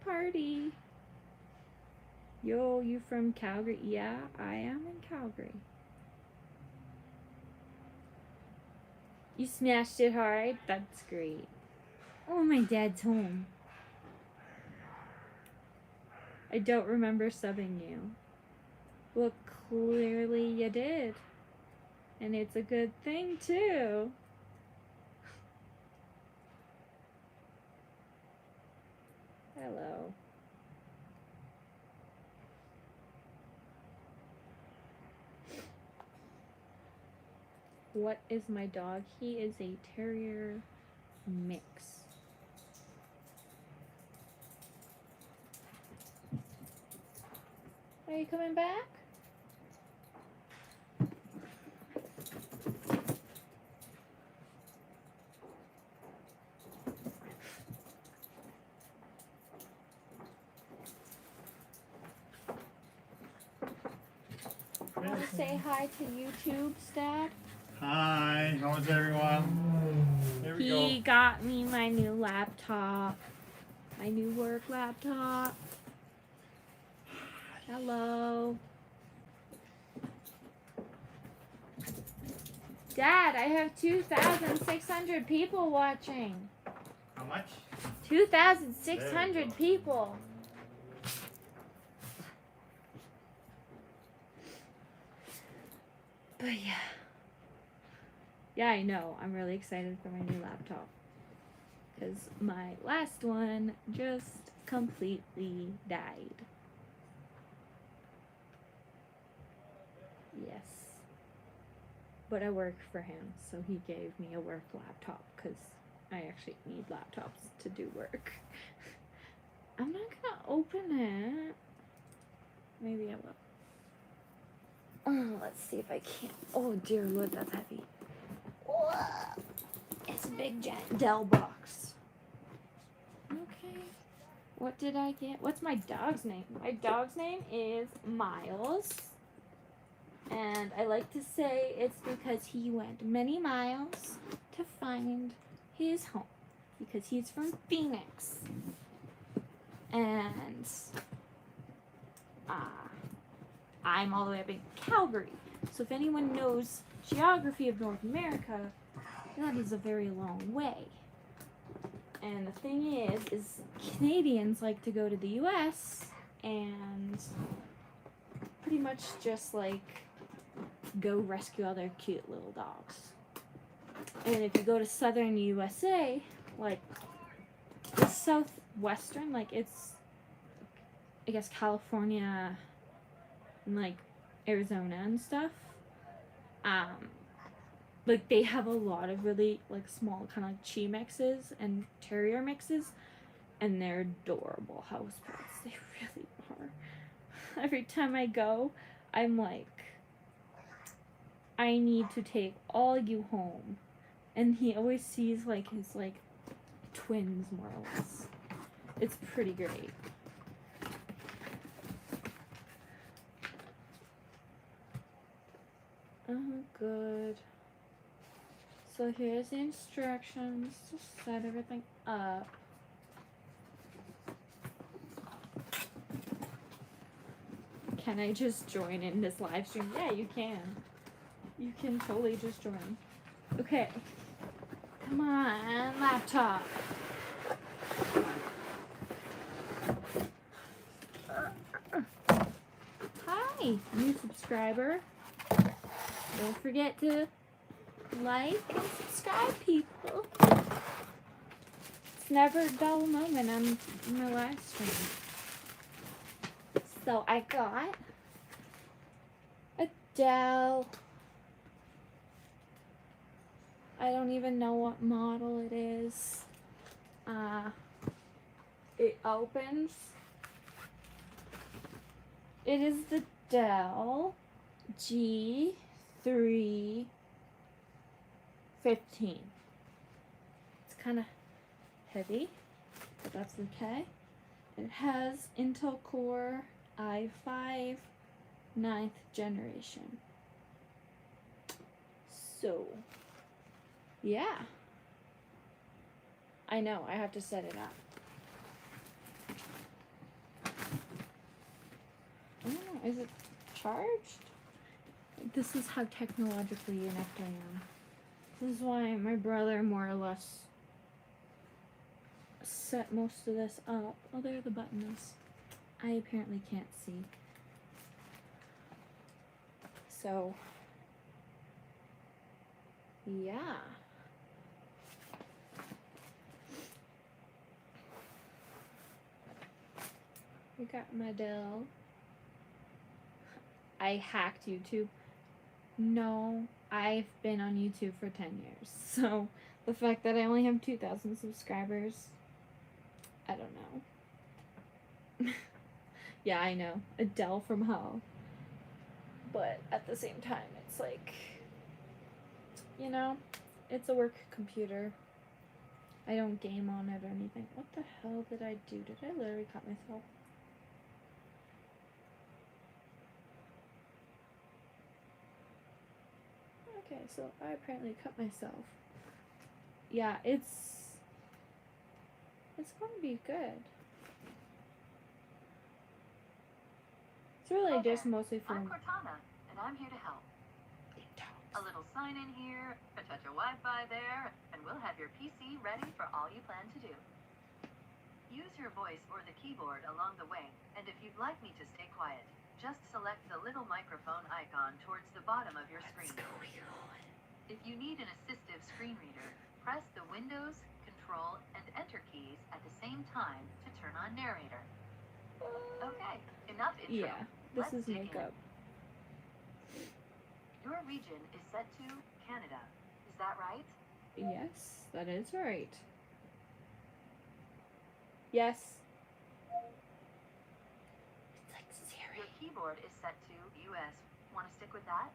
Party. Yo, you from Calgary? Yeah, I am in Calgary. You smashed it hard? That's great. Oh, my dad's home. I don't remember subbing you. Well, clearly you did. And it's a good thing, too. Hello. What is my dog? He is a terrier mix. Are you coming back? Want to say hi to YouTube, Stab? Hi, how's everyone? Here we go. He got me my new laptop. My new work laptop. Hello. Dad, I have 2,600 people watching. How much? 2,600 people. But yeah. Yeah, I know. I'm really excited for my new laptop. Because my last one just completely died. Yes. But I work for him, so he gave me a work laptop because I actually need laptops to do work. I'm not gonna open it. Maybe I will. Oh, let's see if I can. Oh dear Lord, that's heavy. Whoa. It's a big giant Dell box. Okay. What did I get? What's my dog's name? My dog's name is Miles. And I like to say it's because he went many miles to find his home. Because he's from Phoenix. And I'm all the way up in Calgary. So if anyone knows geography of North America, that is a very long way. And the thing is Canadians like to go to the US and pretty much just like go rescue all their cute little dogs. And if you go to southern USA, like the southwestern, like it's, I guess, California and like Arizona and stuff, like they have a lot of really like small kind of like chi mixes and terrier mixes, and they're adorable house pets. They really are. Every time I go, I'm like, I need to take all you home. And he always sees like his like twins, more or less. It's pretty great. Oh, good. So here's the instructions to set everything up. Can I just join in this live stream? Yeah, you can. You can totally just join. Okay. Come on, laptop. Hi, new subscriber. Don't forget to like and subscribe, people. It's never a dull moment on my live stream. So I got a Dell. I don't even know what model it is. It opens. It is the Dell G315. It's kind of heavy, but that's okay. It has Intel Core i5 9th generation. So, yeah. I know, I have to set it up. Is it charged? This is how technologically inept I am. This is why my brother more or less set most of this up. Oh, there the button is. I apparently can't see. So, yeah. We got my Dell. I hacked YouTube. No, I've been on YouTube for 10 years. So, the fact that I only have 2,000 subscribers, I don't know. Yeah, I know. Adele from hell. But at the same time, it's like, you know, it's a work computer. I don't game on it or anything. What the hell did I do? Did I literally cut myself? Okay, so I apparently cut myself. Yeah, it's gonna be good. It's really just mostly for... I'm Cortana, and I'm here to help. A little sign in here, a touch of Wi-Fi there, and we'll have your PC ready for all you plan to do. Use your voice or the keyboard along the way, and if you'd like me to stay quiet, just select the little microphone icon towards the bottom of your screen. If you need an assistive screen reader, press the Windows, Control, and Enter keys at the same time to turn on narrator. Okay, enough intro. Yeah, this Let's is dig in. makeup. Your region is set to Canada. Is that right? Yes, that is right. Yes. It's like Siri. Your keyboard is set to US. Want to stick with that?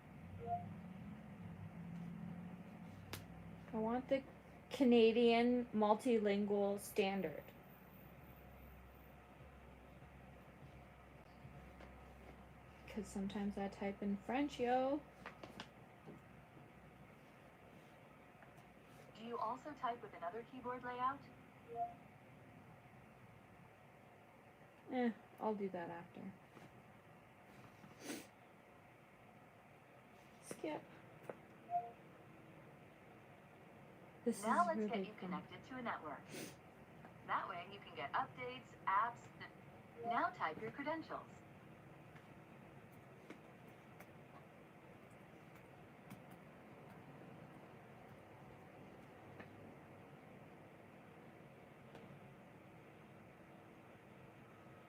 I want the Canadian multilingual standard. Because sometimes I type in French, yo. Do you also type with another keyboard layout? I'll do that after. Skip. This Now is let's really get you fun. connected to a network. That way you can get updates, apps, and now type your credentials.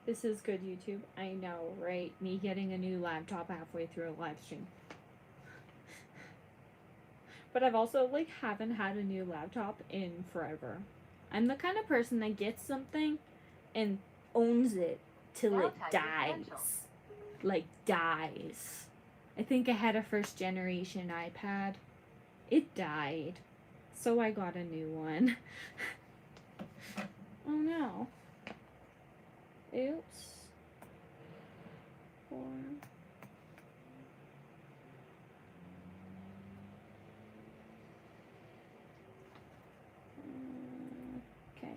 This is good, YouTube. I know, right? Me getting a new laptop halfway through a live stream. But I've also, like, haven't had a new laptop in forever. I'm the kind of person that gets something and owns it till Now it type your dies. credentials. Like, dies. I think I had a first generation iPad. It died. So I got a new one. Oh no. Oops. 4. Okay.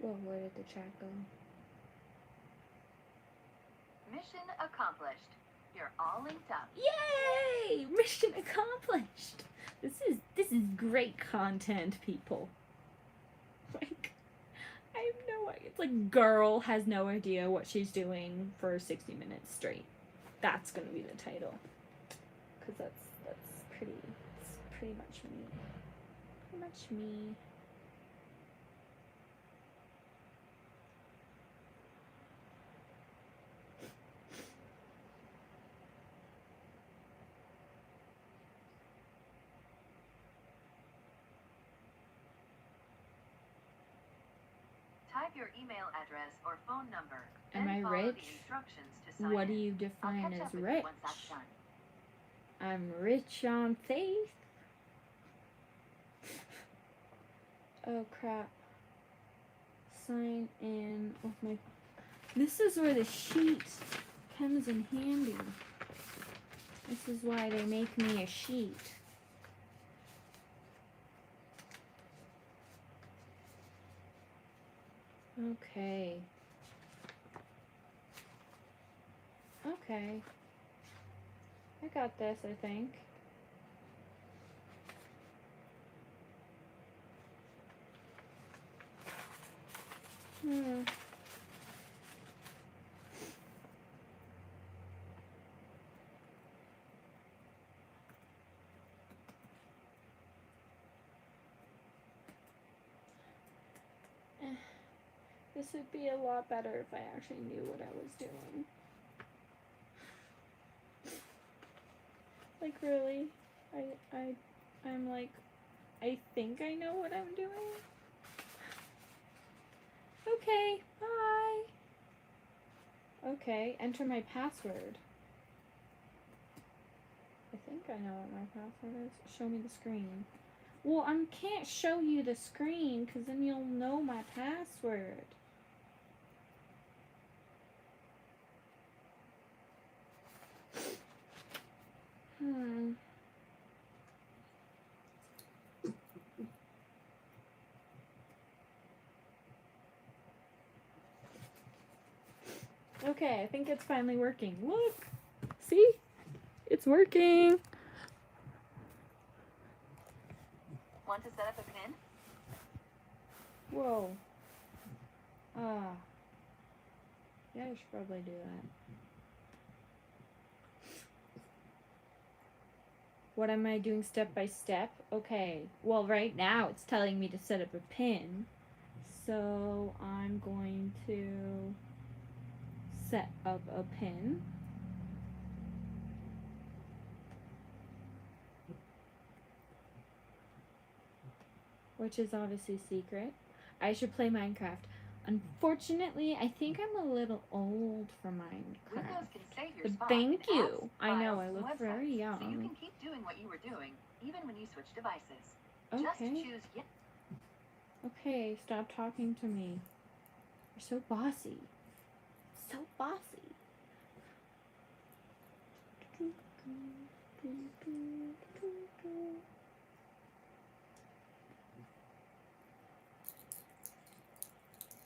Well, where did the chat go? Mission accomplished. You're all linked up. Yay! Mission accomplished. This is great content, people. Like, I have no idea. It's like girl has no idea what she's doing for 60 minutes straight. That's gonna be the title. Cause that's pretty. It's pretty much me. Pretty much me. Type your email address or phone number. Am then I follow rich? the instructions to sign What do in. you I'll define catch as up with you rich? once that's done. I'm rich on faith. Oh crap. Sign in with my... This is where the sheet comes in handy. This is why they make me a sheet. Okay. Okay. I got this, I think. This would be a lot better if I actually knew what I was doing. Like, really? I'm like, I think I know what I'm doing. Okay, bye. Okay, enter my password. I think I know what my password is. Show me the screen. Well, I can't show you the screen because then you'll know my password. Okay, I think it's finally working. Look! See? It's working! Want to set up a pin? Whoa. Yeah, I should probably do that. What am I doing step by step? Okay. Well, right now it's telling me to set up a pin. So I'm going to set up a pin. Which is obviously secret. I should play Minecraft. Unfortunately, I think I'm a little old for Minecraft. Windows can save your But spot thank in you. apps, I know, files, I and look websites, very young. so you can keep doing what you were doing, even when you switch devices. Okay. Just choose yes. Okay, stop talking to me. You're so bossy. So bossy.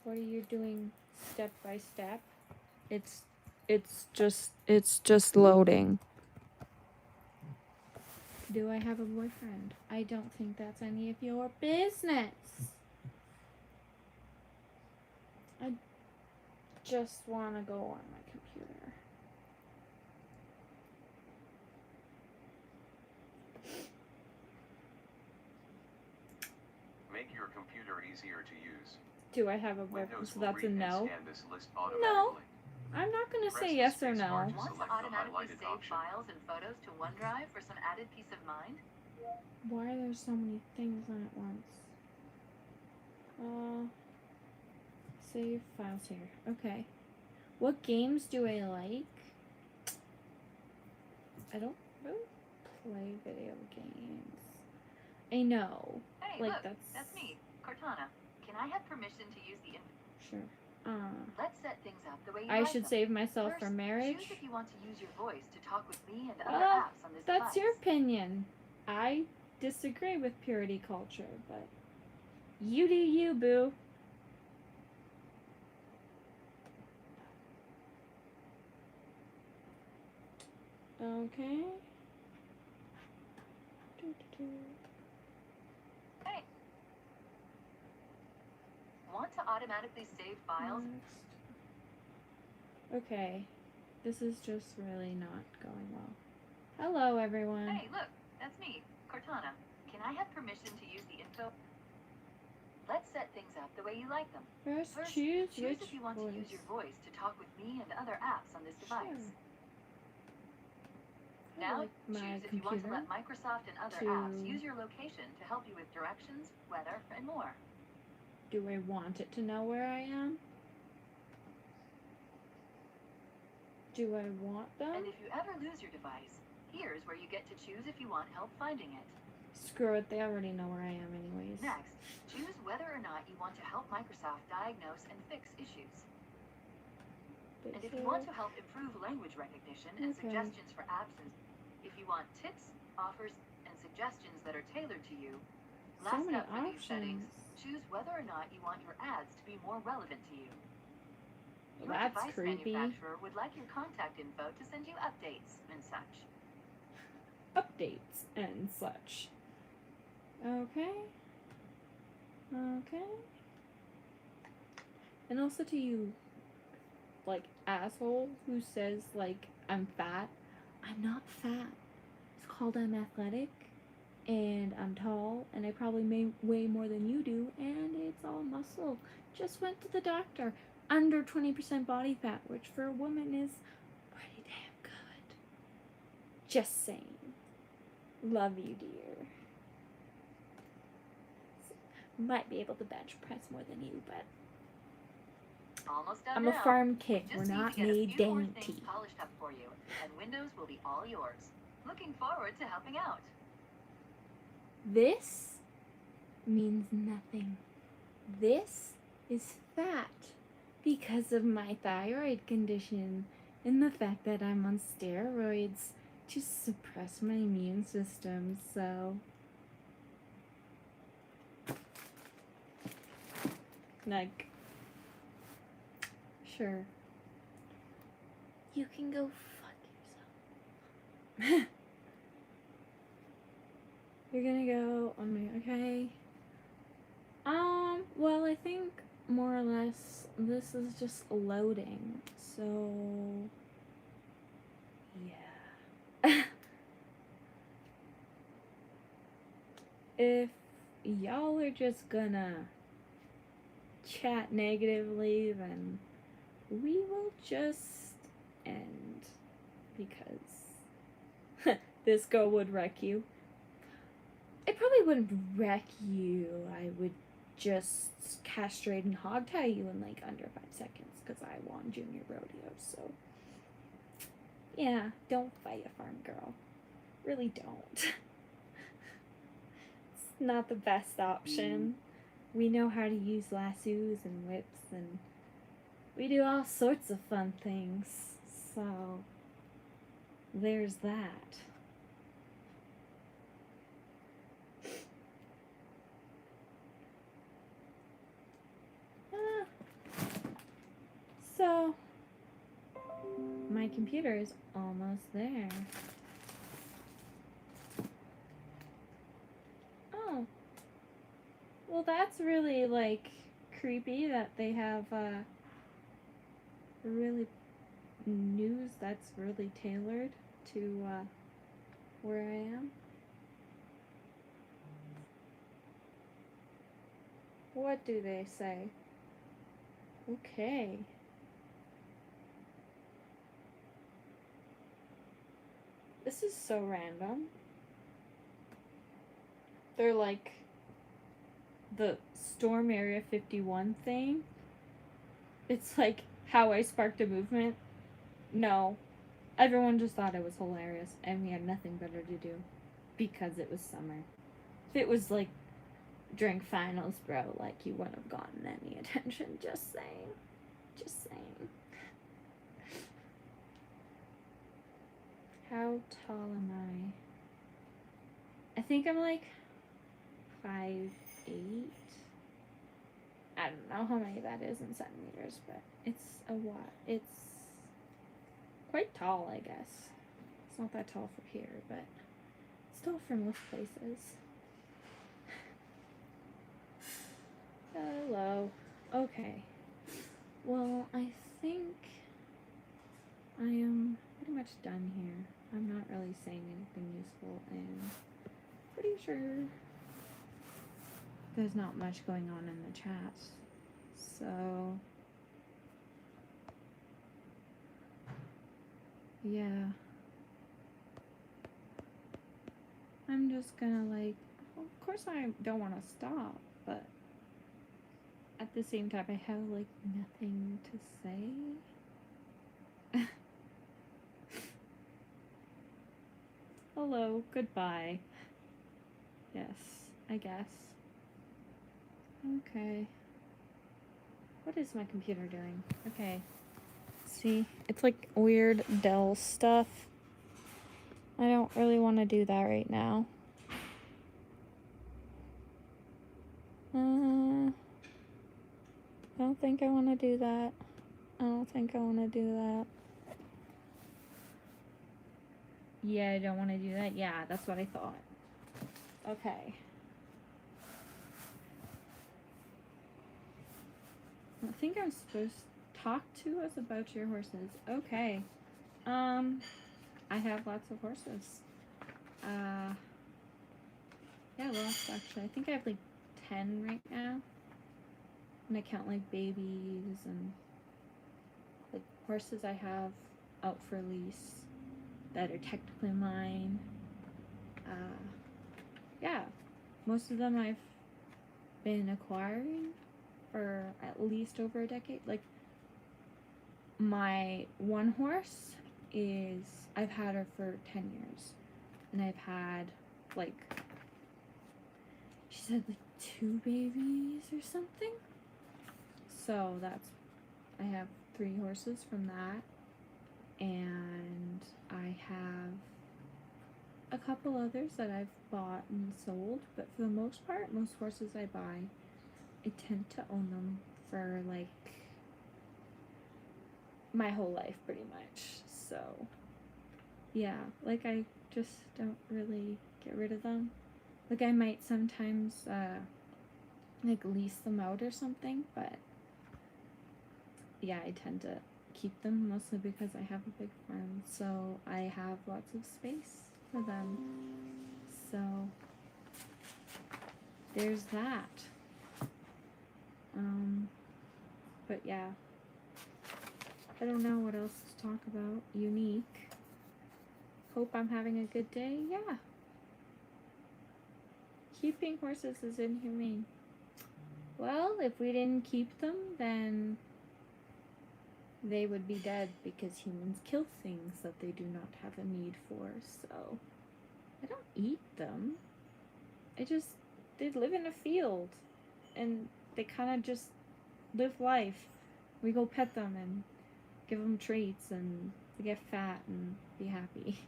What are you doing step by step? It's just loading. Do I have a boyfriend? I don't think that's any of your business. I just want to go on my computer. Make your computer easier to use. Do I have a boyfriend? Windows So will that's a read and no. scan this list automatically. I'm not going to Press say the yes or space bar no. to Want to select the automatically highlighted save option. files and photos to OneDrive for some added peace of mind? Why are there so many things on at once? Save files here. Okay. What games do I like? I don't really play video games. I know. Hey, Like, look, that's me, Cortana. Can I have permission to use the sure. Let's set things up the way you I like should them. save myself First, for marriage. choose if you want to use your voice to talk with me and other Well, apps on this that's device. your opinion. I disagree with purity culture, but you do you, boo. Okay. Hey. Want to automatically save files? Next. Okay. This is just really not going well. Hello, everyone. Hey, look, that's me, Cortana. Can I have permission to use the info? Let's set things up the way you like them. First, First, choose which if you want voice. to use your voice to talk with me and other apps on this device. Sure. I Now, like my choose if you want to computer. let Microsoft and other to- apps use your location to help you with directions, weather, and more. Do I want it to know where I am? Do I want them? And if you ever lose your device, here's where you get to choose if you want help finding it. Screw it, they already know where I am anyways. Next, choose whether or not you want to help Microsoft diagnose and fix issues. And if you want to help improve language recognition and Okay. suggestions for apps, and if you want tips, offers, and suggestions that are tailored to you, So Last many up for these settings, options. choose whether or not you want your ads to be more relevant to you. Your That's device creepy. manufacturer would like your contact info to send you updates and such. Updates and such. Okay. Okay. And also to you, like, asshole who says, like, I'm fat. I'm not fat. It's called I'm athletic, and I'm tall, and I probably weigh more than you do, and it's all muscle. Just went to the doctor. Under 20% body fat, which for a woman is pretty damn good. Just saying. Love you, dear. Might be able to bench press more than you, but Almost done I'm now. a farm kid. We We're just need not to get a made few more dainty. things polished up for you, and Windows will be all yours. Looking forward to helping out. This means nothing. This is fat because of my thyroid condition and the fact that I'm on steroids to suppress my immune system, so like, sure, you can go fuck yourself. You're gonna go on my, okay. Well, I think more or less this is just loading, so yeah. If y'all are just gonna chat negatively, then we will just end, because this girl would wreck you. I probably wouldn't wreck you. I would just castrate and hog tie you in like under 5 seconds, because I won junior rodeo. So yeah, don't fight a farm girl. Really don't. It's not the best option. We know how to use lassos and whips, and we do all sorts of fun things. So there's that. So my computer is almost there. Oh. Well, that's really, like, creepy that they have, really news that's really tailored to, where I am. What do they say? Okay. This is so random. They're like the Storm Area 51 thing. It's like how I sparked a movement. No. Everyone just thought it was hilarious, and we had nothing better to do because it was summer. If it was like during finals, bro, like you wouldn't have gotten any attention. Just saying. Just saying. How tall am I? I think I'm like 5'8". I don't know how many that is in centimeters, but it's a lot. It's quite tall, I guess. It's not that tall for here, but it's tall for most places. Hello. Okay. Well, I think I am pretty much done here. I'm not really saying anything useful, and pretty sure there's not much going on in the chat. So yeah. I'm just gonna like, well, of course I don't want to stop, but at the same time I have like nothing to say. Hello, goodbye. Yes, I guess. Okay. What is my computer doing? Okay. See, it's like weird Dell stuff. I don't really want to do that right now. I don't think I want to do that. I don't think I want to do that. Yeah, I don't want to do that. Yeah, that's what I thought. Okay. I think I'm supposed to talk to us about your horses. Okay. I have lots of horses. Yeah, lots actually. I think I have like 10 right now. And I count like babies and like horses I have out for lease that are technically mine. Yeah, most of them I've been acquiring for at least over a decade. Like my one horse is, I've had her for 10 years. And I've had like, she said like 2 babies or something. So that's, I have 3 horses from that. And I have a couple others that I've bought and sold, but for the most part, most horses I buy, I tend to own them for like my whole life pretty much. So yeah, like I just don't really get rid of them. Like I might sometimes like lease them out or something, but yeah, I tend to keep them mostly because I have a big farm, so I have lots of space for them. So there's that. But yeah, I don't know what else to talk about. Unique. Hope I'm having a good day. Yeah. Keeping horses is inhumane. Well, if we didn't keep them, then they would be dead because humans kill things that they do not have a need for. So I don't eat them. They live in a field and they kind of just live life. We go pet them and give them treats and they get fat and be happy.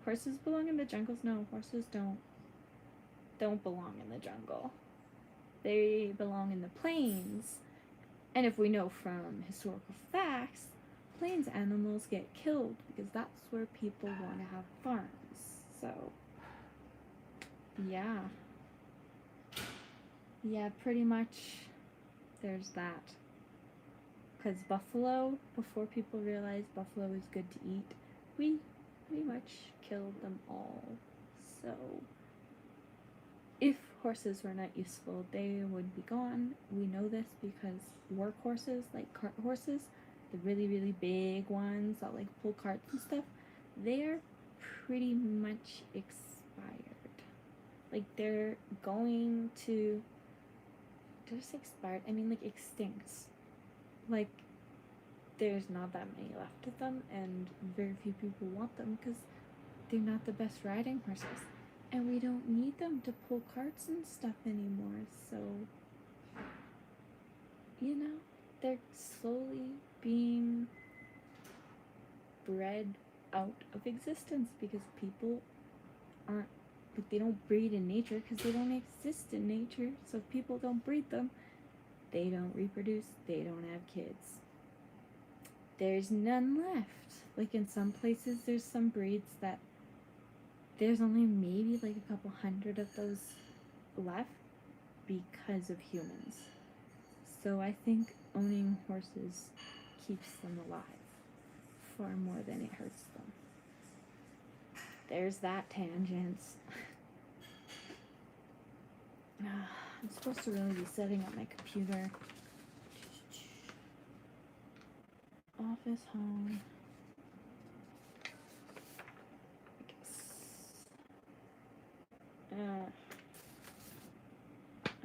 Horses belong in the jungles? No, horses don't belong in the jungle. They belong in the plains. And if we know from historical facts, plains animals get killed because that's where people want to have farms. So, yeah. Yeah, pretty much there's that. Because buffalo, before people realized buffalo is good to eat, we pretty much killed them all. So, if horses were not useful, they would be gone. We know this because work horses, like cart horses, the really, really big ones that like pull carts and stuff, they're pretty much expired. Like they're going to, just expired, I mean like extinct. Like there's not that many left of them and very few people want them because they're not the best riding horses. And we don't need them to pull carts and stuff anymore, so, you know, they're slowly being bred out of existence because people aren't, like, they don't breed in nature because they don't exist in nature. So if people don't breed them, they don't reproduce, they don't have kids. There's none left. Like in some places, there's some breeds that there's only maybe like a couple hundred of those left because of humans. So I think owning horses keeps them alive far more than it hurts them. There's that tangent. I'm supposed to really be setting up my computer. Office, home. I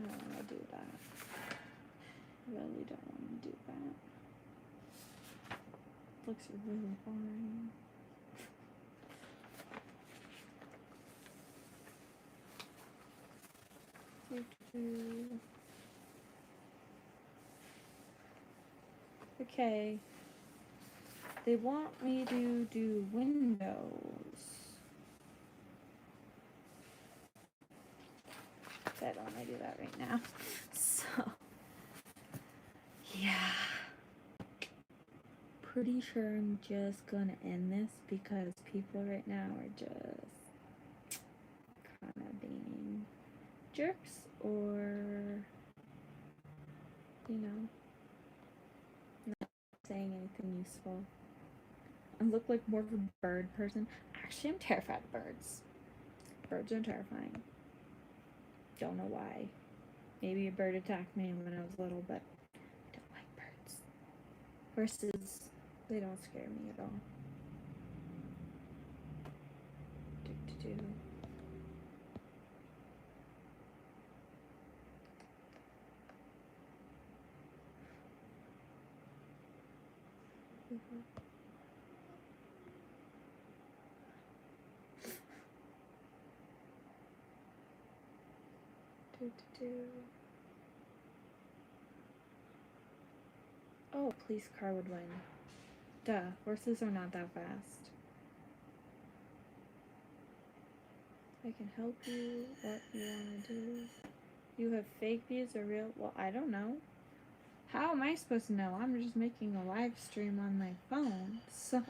don't want to do that. Really don't want to do that. Looks really boring. Okay. They want me to do Windows. I don't want to do that right now. So, yeah. Pretty sure I'm just gonna end this because people right now are just kind of being jerks or, you know, not saying anything useful. I look like more of a bird person. Actually, I'm terrified of birds. Birds are terrifying. Don't know why. Maybe a bird attacked me when I was little, but I don't like birds. Horses, they don't scare me at all. Do. Do. Oh, a police car would win. Duh, horses are not that fast. I can help you. What you want to do? You have fake views or real? Well, I don't know. How am I supposed to know? I'm just making a live stream on my phone, so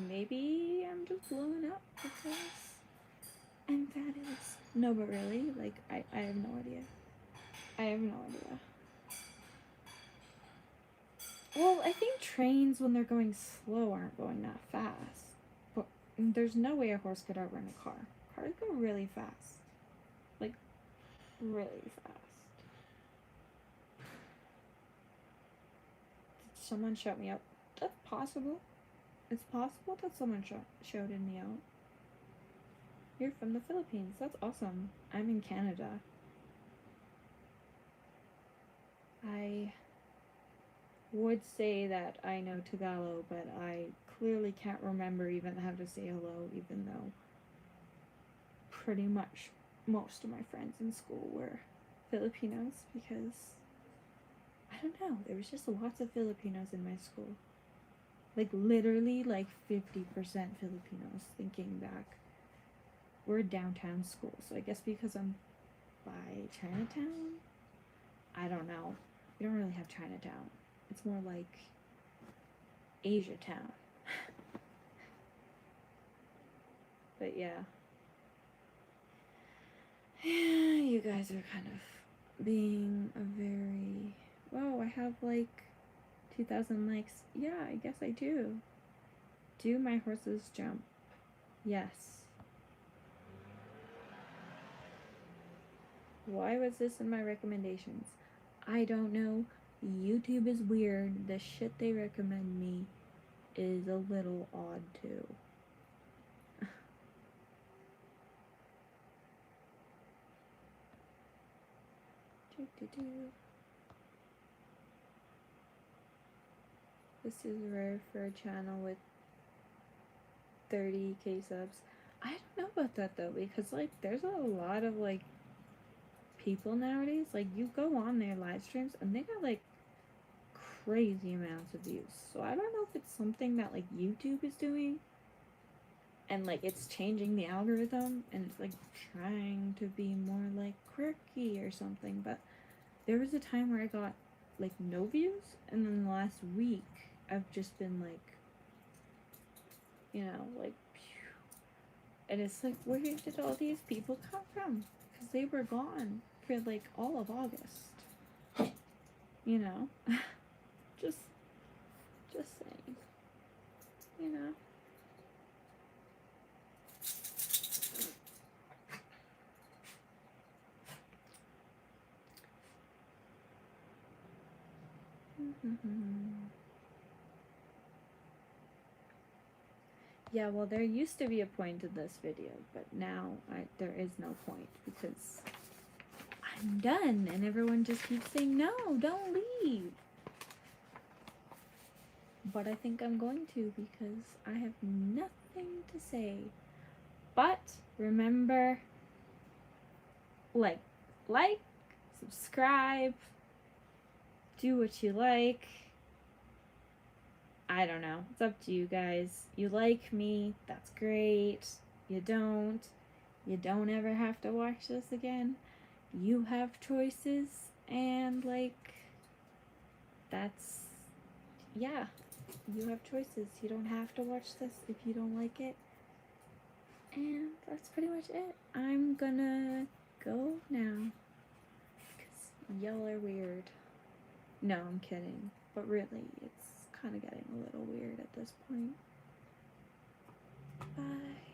maybe I'm just blowing up because I'm fabulous. No, but really, like, I have no idea. I have no idea. Well, I think trains, when they're going slow, aren't going that fast. But there's no way a horse could outrun a car. Cars go really fast. Like, really fast. Did someone shout me out? That's possible. It's possible that someone shouted me out. You're from the Philippines. That's awesome. I'm in Canada. I would say that I know Tagalog, but I clearly can't remember even how to say hello, even though pretty much most of my friends in school were Filipinos, because I don't know, there was just lots of Filipinos in my school. Like, literally, like 50% Filipinos, thinking back. We're a downtown school, so I guess because I'm by Chinatown? I don't know. We don't really have Chinatown. It's more like Asia Town. But yeah. You guys are kind of being a very... Whoa, I have like 2,000 likes. Yeah, I guess I do. Do my horses jump? Yes. Why was this in my recommendations? I don't know. YouTube is weird. The shit they recommend me is a little odd too. This is rare for a channel with 30k subs. I don't know about that though, because like there's a lot of like people nowadays. Like, you go on their live streams and they got like crazy amounts of views. So I don't know if it's something that like YouTube is doing and like it's changing the algorithm and it's like trying to be more like quirky or something. But there was a time where I got like no views, and then the last week I've just been like, you know, like, and it's like, where did all these people come from? Because they were gone for like all of August, you know. just saying, you know. Yeah, well, there used to be a point to this video, but now there is no point because I'm done, and everyone just keeps saying, no, don't leave. But I think I'm going to because I have nothing to say. But remember, like, subscribe, do what you like. I don't know. It's up to you guys. You like me, that's great. You don't, You don't ever have to watch this again. You have choices, and like, that's, yeah, you have choices. You don't have to watch this if you don't like it. And that's pretty much it. I'm gonna go now, because y'all are weird. No, I'm kidding. But really, it's kind of getting a little weird at this point. Bye.